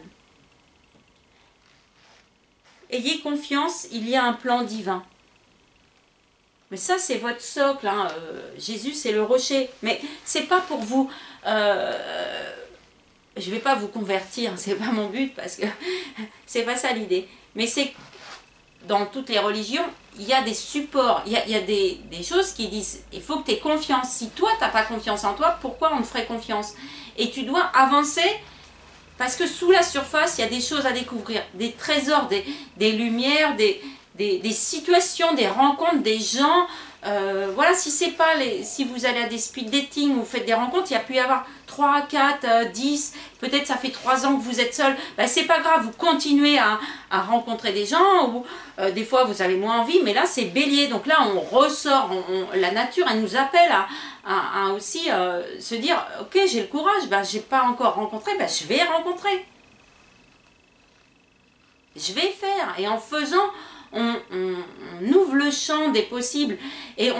Ayez confiance, il y a un plan divin. Mais ça, c'est votre socle. Hein. Jésus, c'est le rocher. Mais c'est pas pour vous. Je vais pas vous convertir, c'est pas mon but parce que c'est pas ça l'idée. Mais c'est dans toutes les religions, il y a des supports, il y a des choses qui disent il faut que tu aies confiance. Si toi, tu n'as pas confiance en toi, pourquoi on te ferait confiance? Et tu dois avancer parce que sous la surface, il y a des choses à découvrir, des trésors, des lumières, des situations, des rencontres, des gens. Voilà, si vous allez à des speed dating ou vous faites des rencontres, il y a pu y avoir 3, 4, 10, peut-être ça fait 3 ans que vous êtes seul, ben, c'est pas grave, vous continuez à rencontrer des gens, ou des fois vous avez moins envie, mais là c'est bélier, donc là on ressort, la nature elle nous appelle à aussi se dire, ok j'ai le courage, ben, j'ai pas encore rencontré, ben, je vais rencontrer. Je vais faire, et en faisant, on ouvre le champ des possibles, et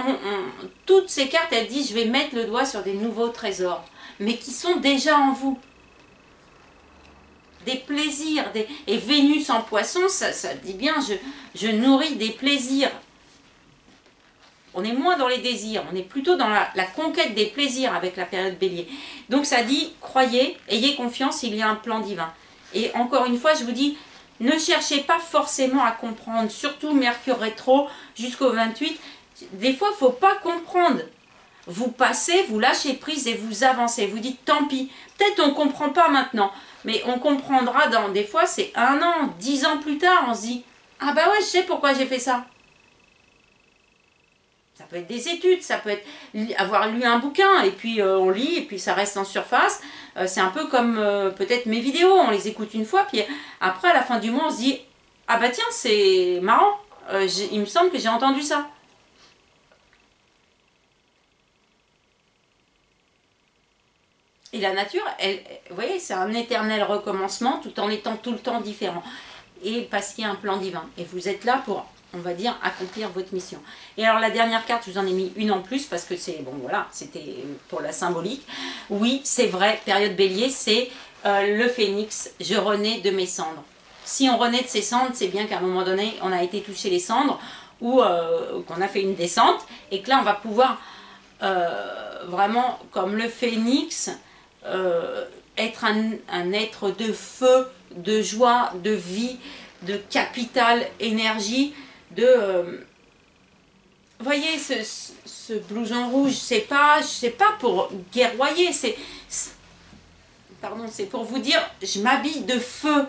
toutes ces cartes elles disent je vais mettre le doigt sur des nouveaux trésors, mais qui sont déjà en vous. Des plaisirs, et Vénus en poisson, ça dit bien, je nourris des plaisirs. On est moins dans les désirs, on est plutôt dans la conquête des plaisirs avec la période bélier. Donc ça dit, croyez, ayez confiance, il y a un plan divin. Et encore une fois, je vous dis, ne cherchez pas forcément à comprendre, surtout Mercure rétro jusqu'au 28. Des fois, il ne faut pas comprendre. Vous passez, vous lâchez prise et vous avancez. Vous dites tant pis. Peut-être on ne comprend pas maintenant, mais on comprendra dans des fois, c'est 1 an, 10 ans plus tard, on se dit ah bah ouais, je sais pourquoi j'ai fait ça. Ça peut être des études, ça peut être avoir lu un bouquin et puis on lit et puis ça reste en surface. C'est un peu comme peut-être mes vidéos, on les écoute une fois, puis après à la fin du mois on se dit ah bah tiens c'est marrant, il me semble que j'ai entendu ça. Et la nature, vous voyez, c'est un éternel recommencement tout en étant tout le temps différent. Et parce qu'il y a un plan divin. Et vous êtes là pour on va dire, accomplir votre mission. Et alors la dernière carte, je vous en ai mis une en plus parce que c'est, bon voilà, c'était pour la symbolique. Oui, c'est vrai, période bélier, c'est le phénix, je renais de mes cendres. Si on renaît de ses cendres, c'est bien qu'à un moment donné, on a été touché les cendres ou qu'on a fait une descente et que là, on va pouvoir vraiment, comme le phénix, être un être de feu, de joie, de vie, de capital, énergie, de... vous voyez, ce blouson rouge, c'est pas pour guerroyer, pardon, c'est pour vous dire, je m'habille de feu,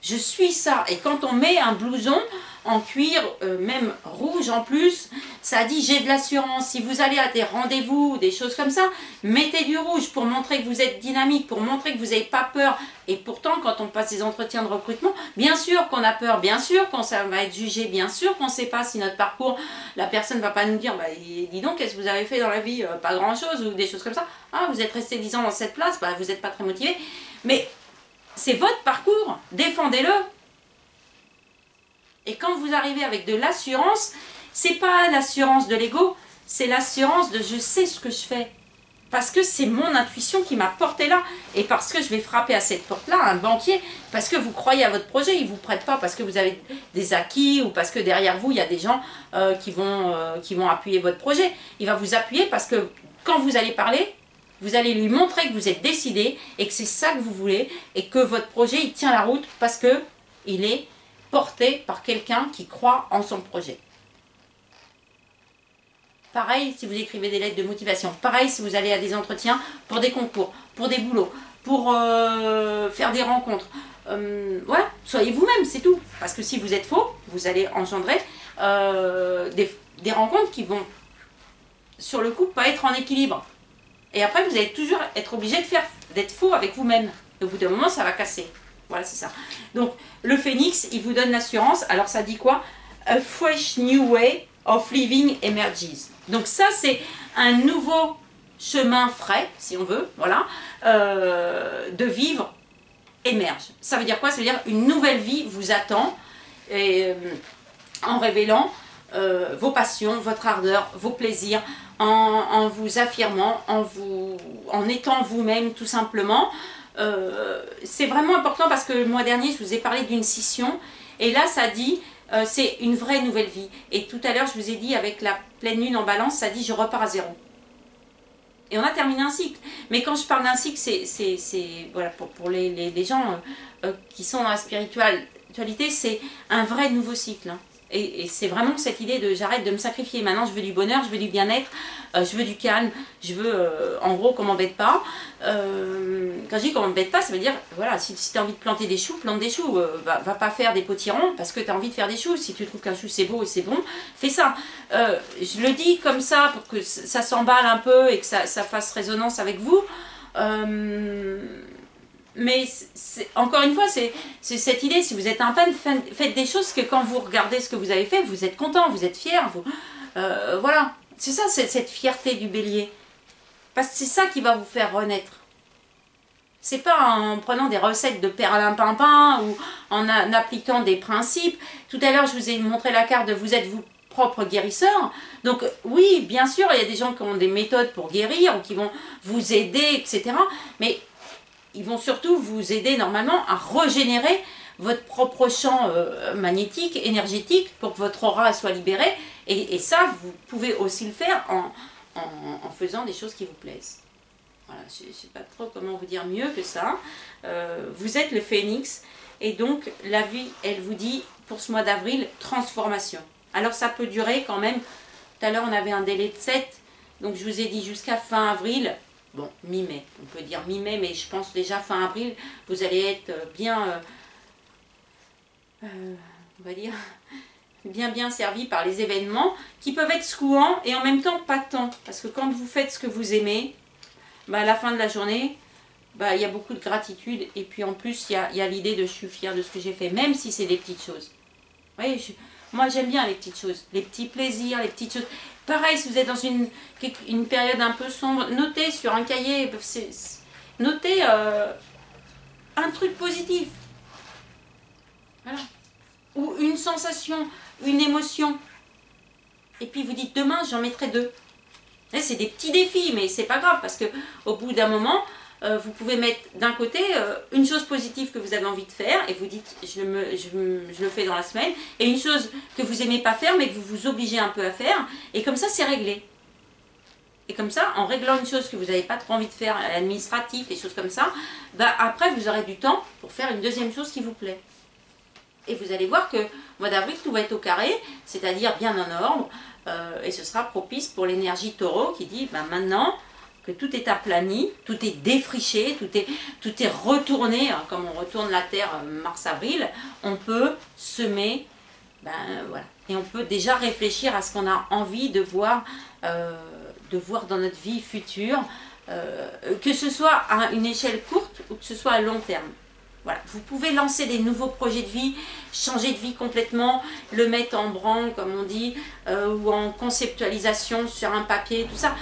je suis ça. Et quand on met un blouson en cuir, même rouge en plus, ça dit j'ai de l'assurance. Si vous allez à des rendez-vous, des choses comme ça, mettez du rouge pour montrer que vous êtes dynamique, pour montrer que vous n'avez pas peur. Et pourtant, quand on passe des entretiens de recrutement, bien sûr qu'on a peur, bien sûr qu'on va être jugé, bien sûr qu'on ne sait pas si notre parcours, la personne ne va pas nous dire, bah, dis donc, qu'est-ce que vous avez fait dans la vie? Pas grand-chose, ou des choses comme ça. Ah, vous êtes resté 10 ans dans cette place, bah, vous n'êtes pas très motivé. Mais c'est votre parcours, défendez-le. Et quand vous arrivez avec de l'assurance, c'est pas l'assurance de l'ego, c'est l'assurance de je sais ce que je fais. Parce que c'est mon intuition qui m'a porté là. Et parce que je vais frapper à cette porte-là, un banquier, parce que vous croyez à votre projet, il ne vous prête pas parce que vous avez des acquis ou parce que derrière vous, il y a des gens qui vont appuyer votre projet. Il va vous appuyer parce que quand vous allez parler, vous allez lui montrer que vous êtes décidé et que c'est ça que vous voulez et que votre projet, il tient la route parce que il est porté par quelqu'un qui croit en son projet. Pareil si vous écrivez des lettres de motivation. Pareil si vous allez à des entretiens pour des concours, pour des boulots, pour faire des rencontres. Voilà, soyez vous-même, c'est tout. Parce que si vous êtes faux, vous allez engendrer des rencontres qui vont, sur le coup, pas être en équilibre. Et après, vous allez toujours être obligé d'être faux avec vous-même. Au bout d'un moment, ça va casser. Voilà, c'est ça. Donc, le phénix, il vous donne l'assurance. Alors, ça dit quoi? A fresh new way of living emerges. Donc, ça, c'est un nouveau chemin frais, si on veut, voilà, de vivre émerge. Ça veut dire quoi? Ça veut dire une nouvelle vie vous attend et, en révélant vos passions, votre ardeur, vos plaisirs, en vous affirmant, en étant vous-même tout simplement. C'est vraiment important parce que le mois dernier, je vous ai parlé d'une scission et là, ça dit, c'est une vraie nouvelle vie. Et tout à l'heure, je vous ai dit, avec la pleine lune en balance, ça dit, je repars à zéro. Et on a terminé un cycle. Mais quand je parle d'un cycle, c'est voilà, pour les gens qui sont dans la spiritualité, c'est un vrai nouveau cycle. Hein. Et c'est vraiment cette idée de j'arrête de me sacrifier. Maintenant, je veux du bonheur, je veux du bien-être, je veux du calme, je veux, en gros, qu'on m'embête pas. Quand je dis qu'on m'embête pas, ça veut dire, voilà, si tu as envie de planter des choux, plante des choux. Va pas faire des potirons parce que tu as envie de faire des choux. Si tu trouves qu'un chou c'est beau et c'est bon, fais ça. Je le dis comme ça pour que ça s'emballe un peu et que ça fasse résonance avec vous. Mais encore une fois, c'est cette idée, si vous êtes un fan, faites des choses que quand vous regardez ce que vous avez fait, vous êtes content, vous êtes fier. Voilà, c'est ça, cette fierté du bélier. Parce que c'est ça qui va vous faire renaître. C'est pas en prenant des recettes de perlimpinpin ou en appliquant des principes. Tout à l'heure, je vous ai montré la carte de vous êtes vous propre guérisseur. Donc oui, bien sûr, il y a des gens qui ont des méthodes pour guérir ou qui vont vous aider, etc. Mais ils vont surtout vous aider normalement à régénérer votre propre champ magnétique, énergétique, pour que votre aura soit libérée. Et ça, vous pouvez aussi le faire en faisant des choses qui vous plaisent. Voilà, je ne sais pas trop comment vous dire mieux que ça. Vous êtes le phénix, et donc la vie, elle vous dit, pour ce mois d'avril, transformation. Alors ça peut durer quand même, tout à l'heure on avait un délai de 7, donc je vous ai dit jusqu'à fin avril. Bon, mi-mai, on peut dire mi-mai, mais je pense déjà fin avril, vous allez être bien, on va dire, bien servi par les événements qui peuvent être secouants et en même temps pas tant. Parce que quand vous faites ce que vous aimez, bah, à la fin de la journée, bah, il y a beaucoup de gratitude et puis en plus, il y a l'idée de je suis fière de ce que j'ai fait, même si c'est des petites choses. Vous voyez, moi j'aime bien les petites choses, les petits plaisirs, les petites choses. Pareil, si vous êtes dans une période un peu sombre, notez sur un cahier, notez un truc positif. Voilà. Ou une sensation une émotion. Et puis vous dites demain j'en mettrai 2. C'est des petits défis, mais c'est pas grave parce que au bout d'un moment, vous pouvez mettre d'un côté une chose positive que vous avez envie de faire et vous dites je le fais dans la semaine, et une chose que vous n'aimez pas faire mais que vous vous obligez un peu à faire, et comme ça c'est réglé. Et comme ça, en réglant une chose que vous n'avez pas trop envie de faire, l'administratif, des choses comme ça, bah après vous aurez du temps pour faire une deuxième chose qui vous plaît. Et vous allez voir que au mois d'avril, tout va être au carré, c'est-à-dire bien en ordre, et ce sera propice pour l'énergie taureau qui dit bah, maintenant que tout est aplani, tout est défriché, tout est retourné, hein, comme on retourne la terre mars-avril, on peut semer, ben voilà. Et on peut déjà réfléchir à ce qu'on a envie de voir dans notre vie future, que ce soit à une échelle courte ou que ce soit à long terme. Voilà. Vous pouvez lancer des nouveaux projets de vie, changer de vie complètement, le mettre en branle, comme on dit, ou en conceptualisation sur un papier, tout ça.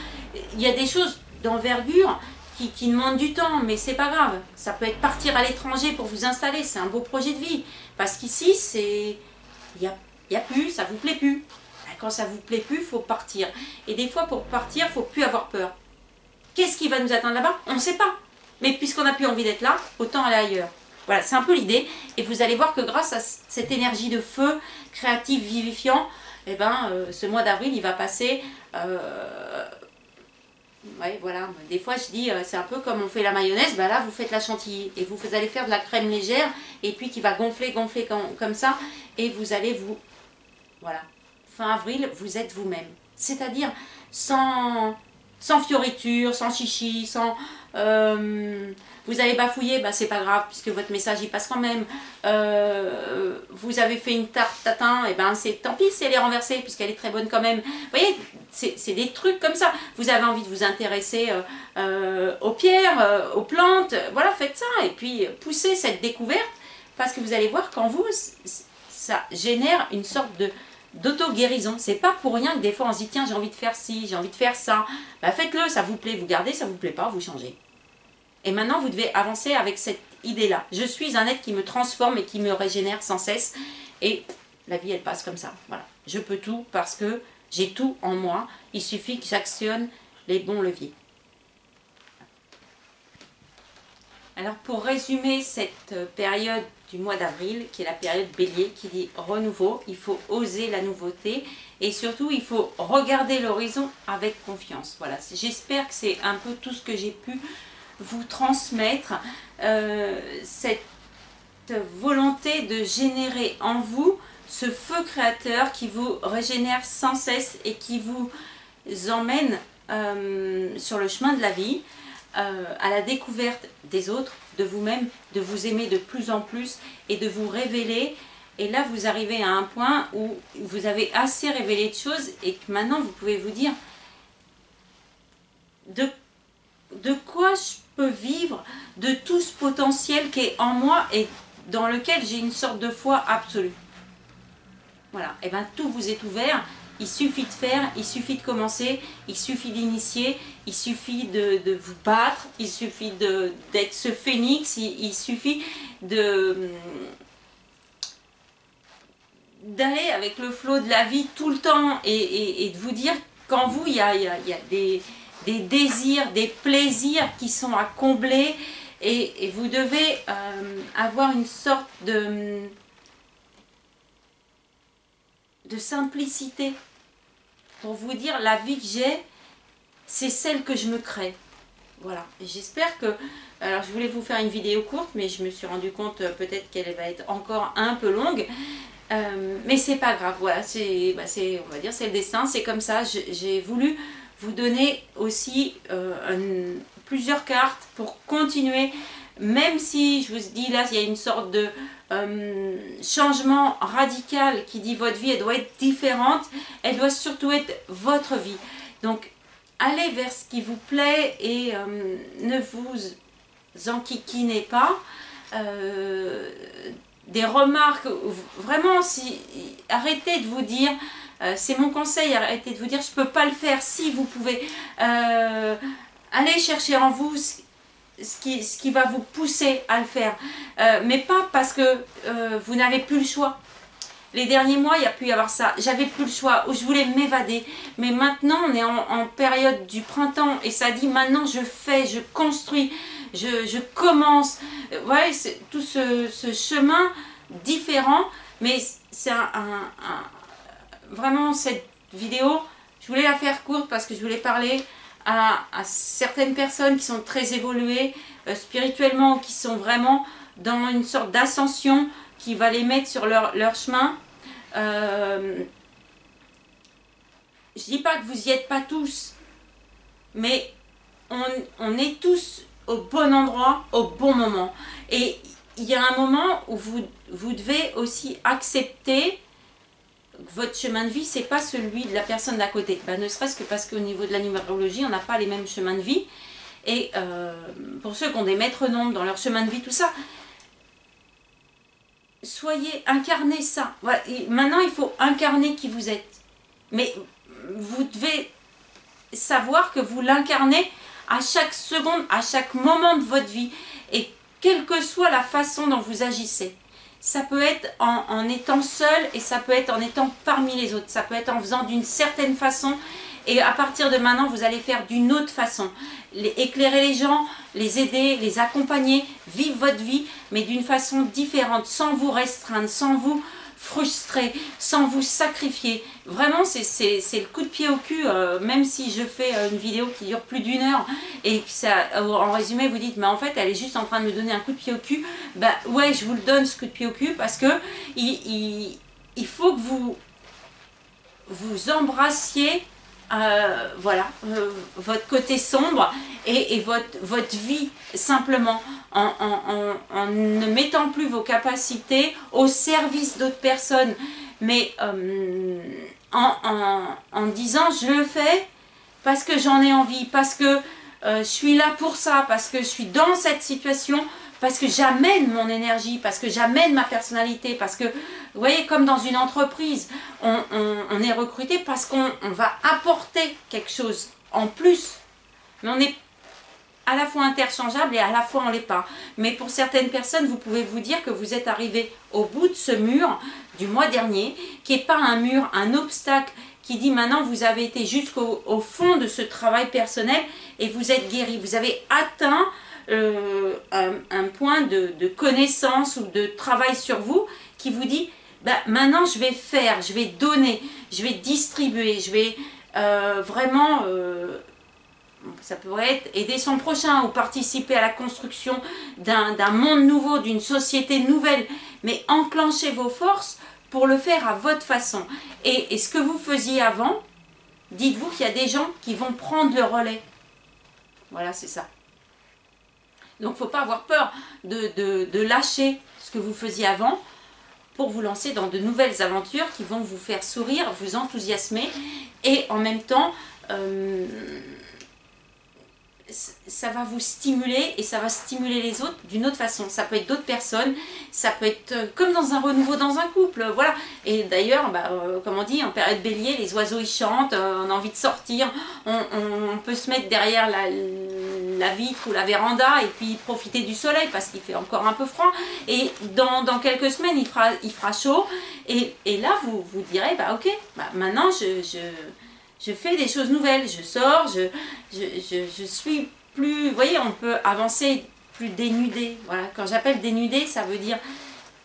Il y a des choses d'envergure qui demandent du temps, mais c'est pas grave. Ça peut être partir à l'étranger pour vous installer, c'est un beau projet de vie. Parce qu'ici, il y a plus, ça vous plaît plus. Quand ça vous plaît plus, il faut partir. Et des fois, pour partir, il ne faut plus avoir peur. Qu'est-ce qui va nous attendre là-bas? On ne sait pas. Mais puisqu'on n'a plus envie d'être là, autant aller ailleurs. Voilà, c'est un peu l'idée. Et vous allez voir que grâce à cette énergie de feu, créatif, vivifiant, eh ben, ce mois d'avril, il va passer... ouais, voilà. Des fois, je dis, c'est un peu comme on fait la mayonnaise. Ben là, vous faites la chantilly. Et vous allez faire de la crème légère. Et puis, qui va gonfler comme ça. Et vous allez vous... Voilà. Fin avril, vous êtes vous-même. C'est-à-dire sans fioritures, sans chichi, sans... vous avez bafouillé, bah c'est pas grave, puisque votre message il passe quand même. Vous avez fait une tarte tatin, et ben c'est tant pis si elle est renversée, puisqu'elle est très bonne quand même. Vous voyez, c'est des trucs comme ça. Vous avez envie de vous intéresser aux pierres, aux plantes, voilà, faites ça. Et puis poussez cette découverte, parce que vous allez voir qu'en vous, ça génère une sorte d'auto-guérison. C'est pas pour rien que des fois on se dit tiens j'ai envie de faire ci, j'ai envie de faire ça. Bah faites-le, ça vous plaît, vous gardez, ça vous plaît pas, vous changez. Et maintenant vous devez avancer avec cette idée-là. Je suis un être qui me transforme et qui me régénère sans cesse. Et la vie elle passe comme ça. Voilà. Je peux tout parce que j'ai tout en moi. Il suffit que j'actionne les bons leviers. Alors pour résumer cette période du mois d'avril, qui est la période bélier, qui dit renouveau, il faut oser la nouveauté et surtout il faut regarder l'horizon avec confiance. Voilà, j'espère que c'est un peu tout ce que j'ai pu vous transmettre, cette volonté de générer en vous ce feu créateur qui vous régénère sans cesse et qui vous emmène sur le chemin de la vie, à la découverte des autres, de vous-même, de vous aimer de plus en plus et de vous révéler. Et là, vous arrivez à un point où vous avez assez révélé de choses et que maintenant, vous pouvez vous dire de quoi je peux vivre, de tout ce potentiel qui est en moi et dans lequel j'ai une sorte de foi absolue. Voilà, et bien tout vous est ouvert. Il suffit de faire, il suffit de commencer, il suffit d'initier, il suffit de vous battre, il suffit d'être ce phénix, il suffit d'aller avec le flot de la vie tout le temps et de vous dire qu'en vous, il y a des désirs, des plaisirs qui sont à combler et vous devez avoir une sorte de simplicité pour vous dire la vie que j'ai, c'est celle que je me crée. Voilà, et j'espère que... Alors je voulais vous faire une vidéo courte, mais je me suis rendu compte peut-être qu'elle va être encore un peu longue. Mais c'est pas grave, voilà, on va dire c'est le destin, c'est comme ça. J'ai voulu vous donner aussi plusieurs cartes pour continuer, même si je vous dis là, il y a une sorte de changement radical qui dit votre vie, elle doit être différente, elle doit surtout être votre vie. Donc, allez vers ce qui vous plaît et ne vous enquiquinez pas. Des remarques, vraiment, arrêtez de vous dire, c'est mon conseil, arrêtez de vous dire, je ne peux pas le faire. Si vous pouvez, allez chercher en vous ce qui va vous pousser à le faire, mais pas parce que vous n'avez plus le choix. les derniers mois, il y a pu y avoir ça. J'avais plus le choix, où je voulais m'évader. Mais maintenant, on est en période du printemps et ça dit maintenant je fais, je construis, je commence. Ouais, c'est tout ce chemin différent. Mais c'est vraiment cette vidéo, je voulais la faire courte parce que je voulais parler à certaines personnes qui sont très évoluées spirituellement, qui sont vraiment dans une sorte d'ascension qui va les mettre sur leur chemin. Je dis pas que vous y êtes pas tous, mais on est tous au bon endroit, au bon moment. Et il y a un moment où vous devez aussi accepter que votre chemin de vie, c'est pas celui de la personne d'à côté. Ben, ne serait-ce que parce qu'au niveau de la numérologie, on n'a pas les mêmes chemins de vie. Et pour ceux qui ont des maîtres nombres dans leur chemin de vie, tout ça, soyez, incarnez ça. Voilà. Et maintenant, il faut incarner qui vous êtes. Mais vous devez savoir que vous l'incarnez à chaque seconde, à chaque moment de votre vie. Et quelle que soit la façon dont vous agissez. Ça peut être en étant seul et ça peut être en étant parmi les autres. Ça peut être en faisant d'une certaine façon. Et à partir de maintenant, vous allez faire d'une autre façon. Éclairer les gens, les aider, les accompagner, vivre votre vie, mais d'une façon différente, sans vous restreindre, sans vous frustrer, sans vous sacrifier. Vraiment, c'est le coup de pied au cul, même si je fais une vidéo qui dure plus d'1 heure et que ça, en résumé, vous dites, mais en fait, elle est juste en train de me donner un coup de pied au cul. Bah ouais, je vous le donne, ce coup de pied au cul, parce que il faut que vous embrassiez voilà, votre côté sombre et votre vie simplement en ne mettant plus vos capacités au service d'autres personnes, mais en disant je le fais parce que j'en ai envie, parce que je suis là pour ça, parce que je suis dans cette situation, parce que j'amène mon énergie, parce que j'amène ma personnalité, parce que, vous voyez, comme dans une entreprise, on est recruté parce qu'on va apporter quelque chose en plus. Mais on est à la fois interchangeable et à la fois on ne l'est pas. Mais pour certaines personnes, vous pouvez vous dire que vous êtes arrivé au bout de ce mur du mois dernier, qui n'est pas un mur, un obstacle, qui dit maintenant vous avez été jusqu'au fond de ce travail personnel et vous êtes guéri. Vous avez atteint un point de connaissance ou de travail sur vous qui vous dit bah, maintenant je vais faire, je vais donner, je vais distribuer, je vais vraiment ça pourrait être aider son prochain ou participer à la construction d'un monde nouveau, d'une société nouvelle, mais enclenchez vos forces pour le faire à votre façon. Et ce que vous faisiez avant, dites-vous qu'il y a des gens qui vont prendre le relais. Voilà, c'est ça. Donc, il ne faut pas avoir peur de lâcher ce que vous faisiez avant pour vous lancer dans de nouvelles aventures qui vont vous faire sourire, vous enthousiasmer et en même temps, ça va vous stimuler et ça va stimuler les autres d'une autre façon. Ça peut être d'autres personnes, ça peut être comme dans un renouveau dans un couple, voilà. Et d'ailleurs, bah, comme on dit, en période bélier, les oiseaux ils chantent, on a envie de sortir, on peut se mettre derrière la vitre ou la véranda et puis profiter du soleil parce qu'il fait encore un peu froid. Et dans quelques semaines, il fera chaud. Et là, vous direz, bah ok, bah, maintenant je fais des choses nouvelles, je sors, je suis plus, vous voyez, on peut avancer plus dénudé. Voilà, quand j'appelle dénudé, ça veut dire,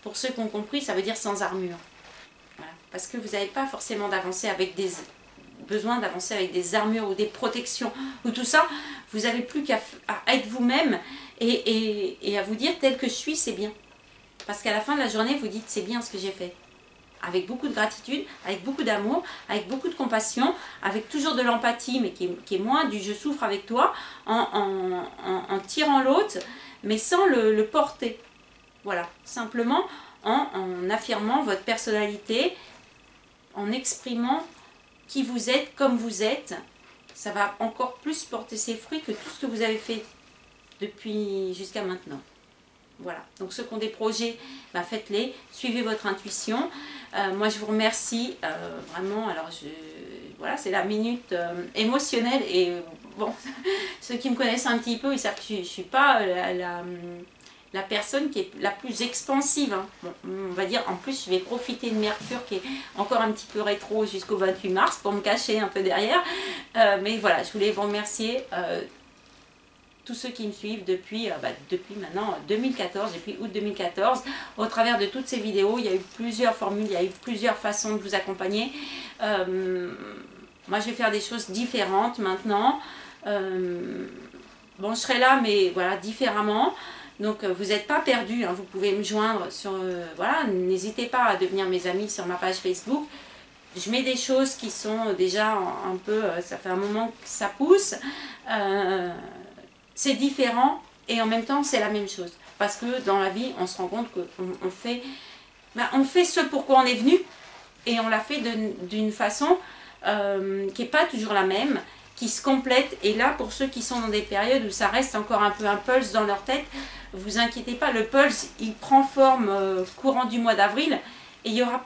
pour ceux qui ont compris, ça veut dire sans armure. Voilà, parce que vous n'avez pas forcément besoin d'avancer avec des armures ou des protections ou tout ça. Vous n'avez plus qu'à être vous-même et à vous dire tel que je suis, c'est bien. Parce qu'à la fin de la journée, vous dites c'est bien ce que j'ai fait. Avec beaucoup de gratitude, avec beaucoup d'amour, avec beaucoup de compassion, avec toujours de l'empathie, mais qui est moins du je souffre avec toi, en tirant l'autre, mais sans le porter. Voilà, simplement en affirmant votre personnalité, en exprimant qui vous êtes, comme vous êtes. Ça va encore plus porter ses fruits que tout ce que vous avez fait depuis jusqu'à maintenant. Voilà, donc ceux qui ont des projets, bah faites-les, suivez votre intuition. Moi je vous remercie vraiment, alors voilà, c'est la minute émotionnelle et bon, ceux qui me connaissent un petit peu, ils savent que je ne suis pas la personne qui est la plus expansive. Hein. Bon, on va dire, en plus, je vais profiter de Mercure qui est encore un petit peu rétro jusqu'au 28 mars pour me cacher un peu derrière. Mais voilà, je voulais vous remercier tous ceux qui me suivent depuis maintenant 2014, depuis août 2014. Au travers de toutes ces vidéos, il y a eu plusieurs formules, il y a eu plusieurs façons de vous accompagner. Moi, je vais faire des choses différentes maintenant. Bon, je serai là, mais voilà, différemment. Donc, vous n'êtes pas perdus, hein, vous pouvez me joindre sur... voilà, n'hésitez pas à devenir mes amis sur ma page Facebook. Je mets des choses qui sont déjà un peu... ça fait un moment que ça pousse. C'est différent et en même temps, c'est la même chose. Parce que dans la vie, on se rend compte qu'on on fait ce pourquoi on est venu et on l'a fait d'une façon qui n'est pas toujours la même, qui se complète. Et là, pour ceux qui sont dans des périodes où ça reste encore un peu un pulse dans leur tête, vous inquiétez pas, le pulse, il prend forme courant du mois d'avril et il n'y aura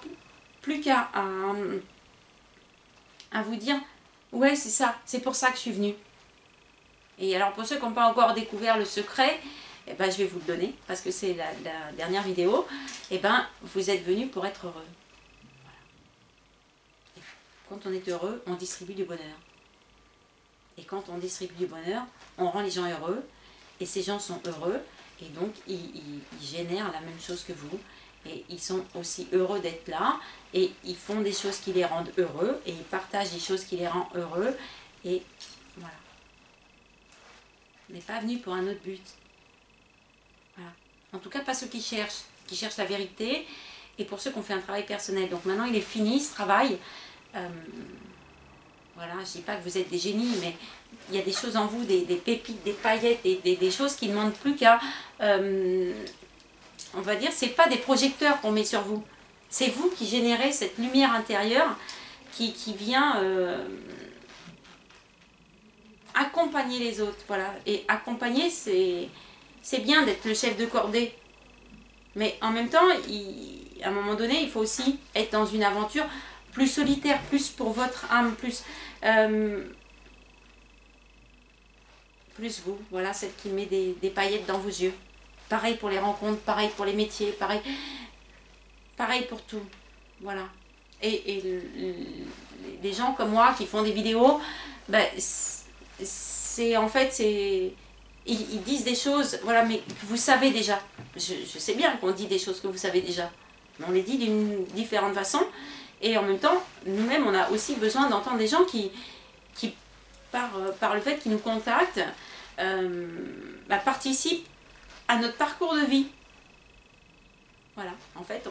plus qu'à vous dire, ouais, c'est ça, c'est pour ça que je suis venue. Et alors, pour ceux qui n'ont pas encore découvert le secret, eh ben, je vais vous le donner, parce que c'est la dernière vidéo. Eh ben, vous êtes venus pour être heureux. Voilà. Quand on est heureux, on distribue du bonheur. Et quand on distribue du bonheur, on rend les gens heureux. Et ces gens sont heureux. Et donc, ils génèrent la même chose que vous. Et ils sont aussi heureux d'être là. Et ils font des choses qui les rendent heureux. Et ils partagent des choses qui les rendent heureux. Et voilà. On n'est pas venu pour un autre but. Voilà. En tout cas, pas ceux qui cherchent la vérité. Et pour ceux qui ont fait un travail personnel. Donc maintenant, il est fini ce travail. Voilà, je ne dis pas que vous êtes des génies, mais il y a des choses en vous, des pépites, des paillettes, des choses qui ne demandent plus qu'à... on va dire, c'est pas des projecteurs qu'on met sur vous. C'est vous qui générez cette lumière intérieure qui vient... accompagner les autres, voilà. Et accompagner, c'est bien d'être le chef de cordée. Mais en même temps, à un moment donné, il faut aussi être dans une aventure plus solitaire, plus pour votre âme, plus vous, voilà, celle qui met des paillettes dans vos yeux. Pareil pour les rencontres, pareil pour les métiers, pareil pour tout, voilà. Et les gens comme moi qui font des vidéos, ben, en fait, ils disent des choses, voilà, mais que vous savez déjà. Je sais bien qu'on dit des choses que vous savez déjà, mais on les dit d'une différente façon. Et en même temps, nous-mêmes, on a aussi besoin d'entendre des gens qui par le fait qu'ils nous contactent, participent à notre parcours de vie. Voilà, en fait,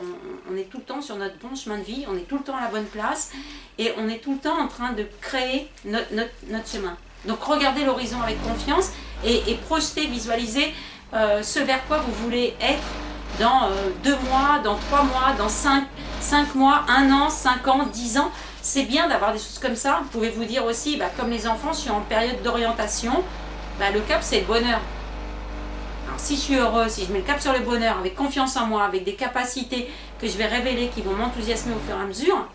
on est tout le temps sur notre bon chemin de vie, on est tout le temps à la bonne place et on est tout le temps en train de créer notre chemin. Donc regardez l'horizon avec confiance et projetez, visualisez ce vers quoi vous voulez être dans 2 mois, dans 3 mois, dans 5 mois, 1 an, 5 ans, 10 ans. C'est bien d'avoir des choses comme ça. Vous pouvez vous dire aussi, comme les enfants, je suis en période d'orientation, le cap c'est le bonheur. Alors, si je suis heureuse, si je mets le cap sur le bonheur, avec confiance en moi, avec des capacités que je vais révéler, qui vont m'enthousiasmer au fur et à mesure,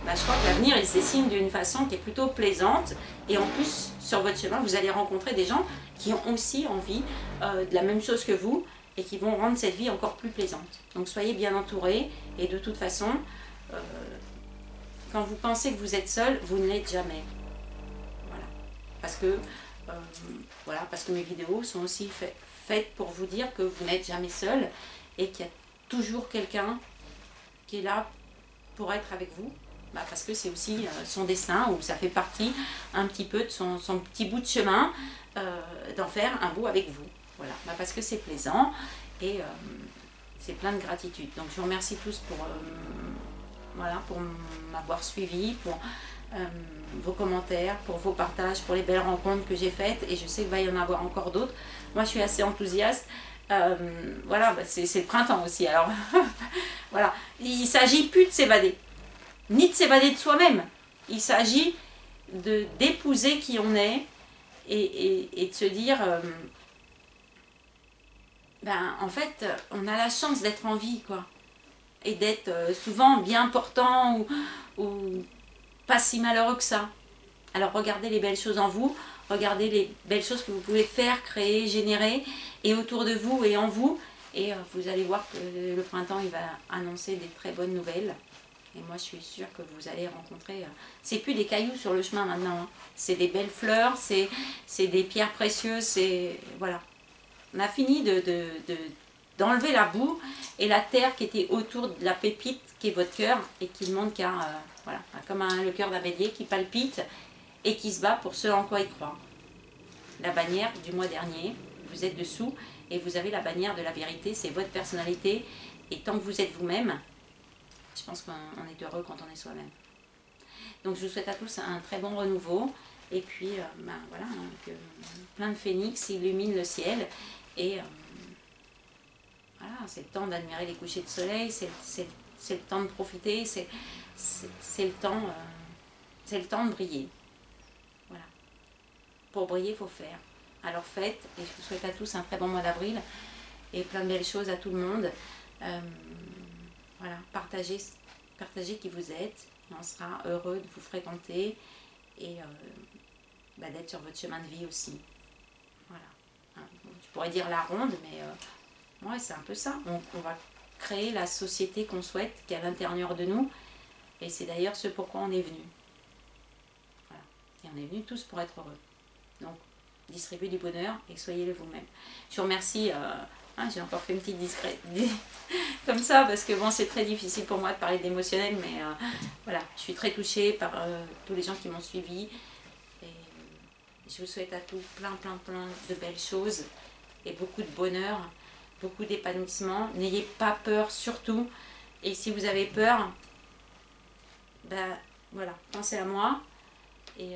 je crois que l'avenir il se dessine d'une façon qui est plutôt plaisante. Et en plus, sur votre chemin, vous allez rencontrer des gens qui ont aussi envie de la même chose que vous et qui vont rendre cette vie encore plus plaisante. Donc soyez bien entourés et de toute façon, quand vous pensez que vous êtes seul, vous ne l'êtes jamais. Voilà. Parce que mes vidéos sont aussi faites pour vous dire que vous n'êtes jamais seul et qu'il y a toujours quelqu'un qui est là pour être avec vous. Parce que c'est aussi son destin, ou ça fait partie un petit peu de son petit bout de chemin, d'en faire un bout avec vous. Voilà, parce que c'est plaisant et c'est plein de gratitude. Donc je vous remercie tous pour m'avoir suivi, pour vos commentaires, pour vos partages, pour les belles rencontres que j'ai faites, et je sais qu'il va y en avoir encore d'autres. Moi je suis assez enthousiaste. C'est le printemps aussi, alors voilà, il ne s'agit plus de s'évader, ni de s'évader de soi-même. Il s'agit d'épouser qui on est et de se dire, en fait, on a la chance d'être en vie, quoi. Et d'être souvent bien portant ou pas si malheureux que ça. Alors regardez les belles choses en vous, regardez les belles choses que vous pouvez faire, créer, générer, et autour de vous et en vous. Et vous allez voir que le printemps, il va annoncer des très bonnes nouvelles. Et moi, je suis sûre que vous allez rencontrer... c'est plus des cailloux sur le chemin maintenant. Hein. C'est des belles fleurs, c'est des pierres précieuses. C'est voilà. On a fini d'enlever la boue et la terre qui était autour de la pépite qui est votre cœur et qui montre qu'il y a, voilà, comme le cœur d'un bélier qui palpite et qui se bat pour ce en quoi il croit. La bannière du mois dernier, vous êtes dessous et vous avez la bannière de la vérité, c'est votre personnalité. Et tant que vous êtes vous-même, je pense qu'on est heureux quand on est soi-même. Donc je vous souhaite à tous un très bon renouveau. Et puis, voilà, que plein de phénix illuminent le ciel. Et voilà, c'est le temps d'admirer les couchers de soleil, c'est le temps de profiter, c'est le temps de briller. Voilà. Pour briller, il faut faire. Alors faites, et je vous souhaite à tous un très bon mois d'avril, et plein de belles choses à tout le monde. Voilà, partagez qui vous êtes, et on sera heureux de vous fréquenter, et d'être sur votre chemin de vie aussi. Voilà. Je pourrais dire la ronde, mais ouais, c'est un peu ça. On va créer la société qu'on souhaite, qui est à l'intérieur de nous, et c'est d'ailleurs ce pourquoi on est venu. Voilà. Et on est venu tous pour être heureux. Donc, distribuez du bonheur et soyez-le vous-même. Je vous remercie. J'ai encore fait une petite discrète comme ça, parce que bon, c'est très difficile pour moi de parler d'émotionnel, mais voilà, je suis très touchée par tous les gens qui m'ont suivi. Et je vous souhaite à tous plein de belles choses et beaucoup de bonheur, beaucoup d'épanouissement. N'ayez pas peur surtout. Et si vous avez peur, ben voilà, pensez à moi et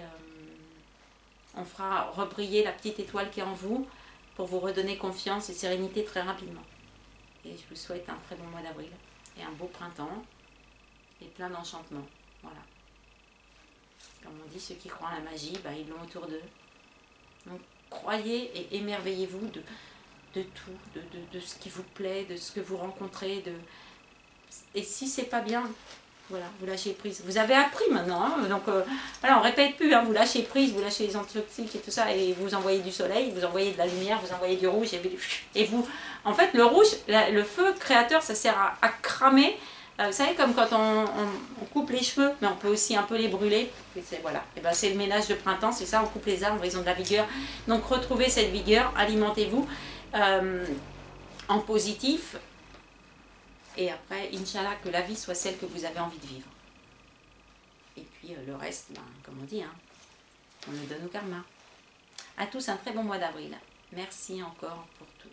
on fera rebriller la petite étoile qui est en vous pour vous redonner confiance et sérénité très rapidement. Et je vous souhaite un très bon mois d'avril et un beau printemps et plein d'enchantements. Voilà. Comme on dit, ceux qui croient en la magie, ben, ils l'ont autour d'eux. Donc croyez et émerveillez-vous de tout, de ce qui vous plaît, de ce que vous rencontrez. Et si c'est pas bien, voilà, vous lâchez prise. Vous avez appris maintenant, hein, donc voilà, on répète plus, hein, vous lâchez prise, vous lâchez les antibiotiques et tout ça, et vous envoyez du soleil, vous envoyez de la lumière, vous envoyez du rouge, et vous, en fait, le rouge, le feu créateur, ça sert à cramer. Vous savez, comme quand on coupe les cheveux, mais on peut aussi un peu les brûler. Voilà, et ben, c'est le ménage de printemps, c'est ça, on coupe les arbres, ils ont de la vigueur. Donc retrouvez cette vigueur, alimentez-vous en positif. Et après, Inch'Allah, que la vie soit celle que vous avez envie de vivre. Et puis le reste, ben, comme on dit, hein, on le donne au karma. À tous un très bon mois d'avril. Merci encore pour tout.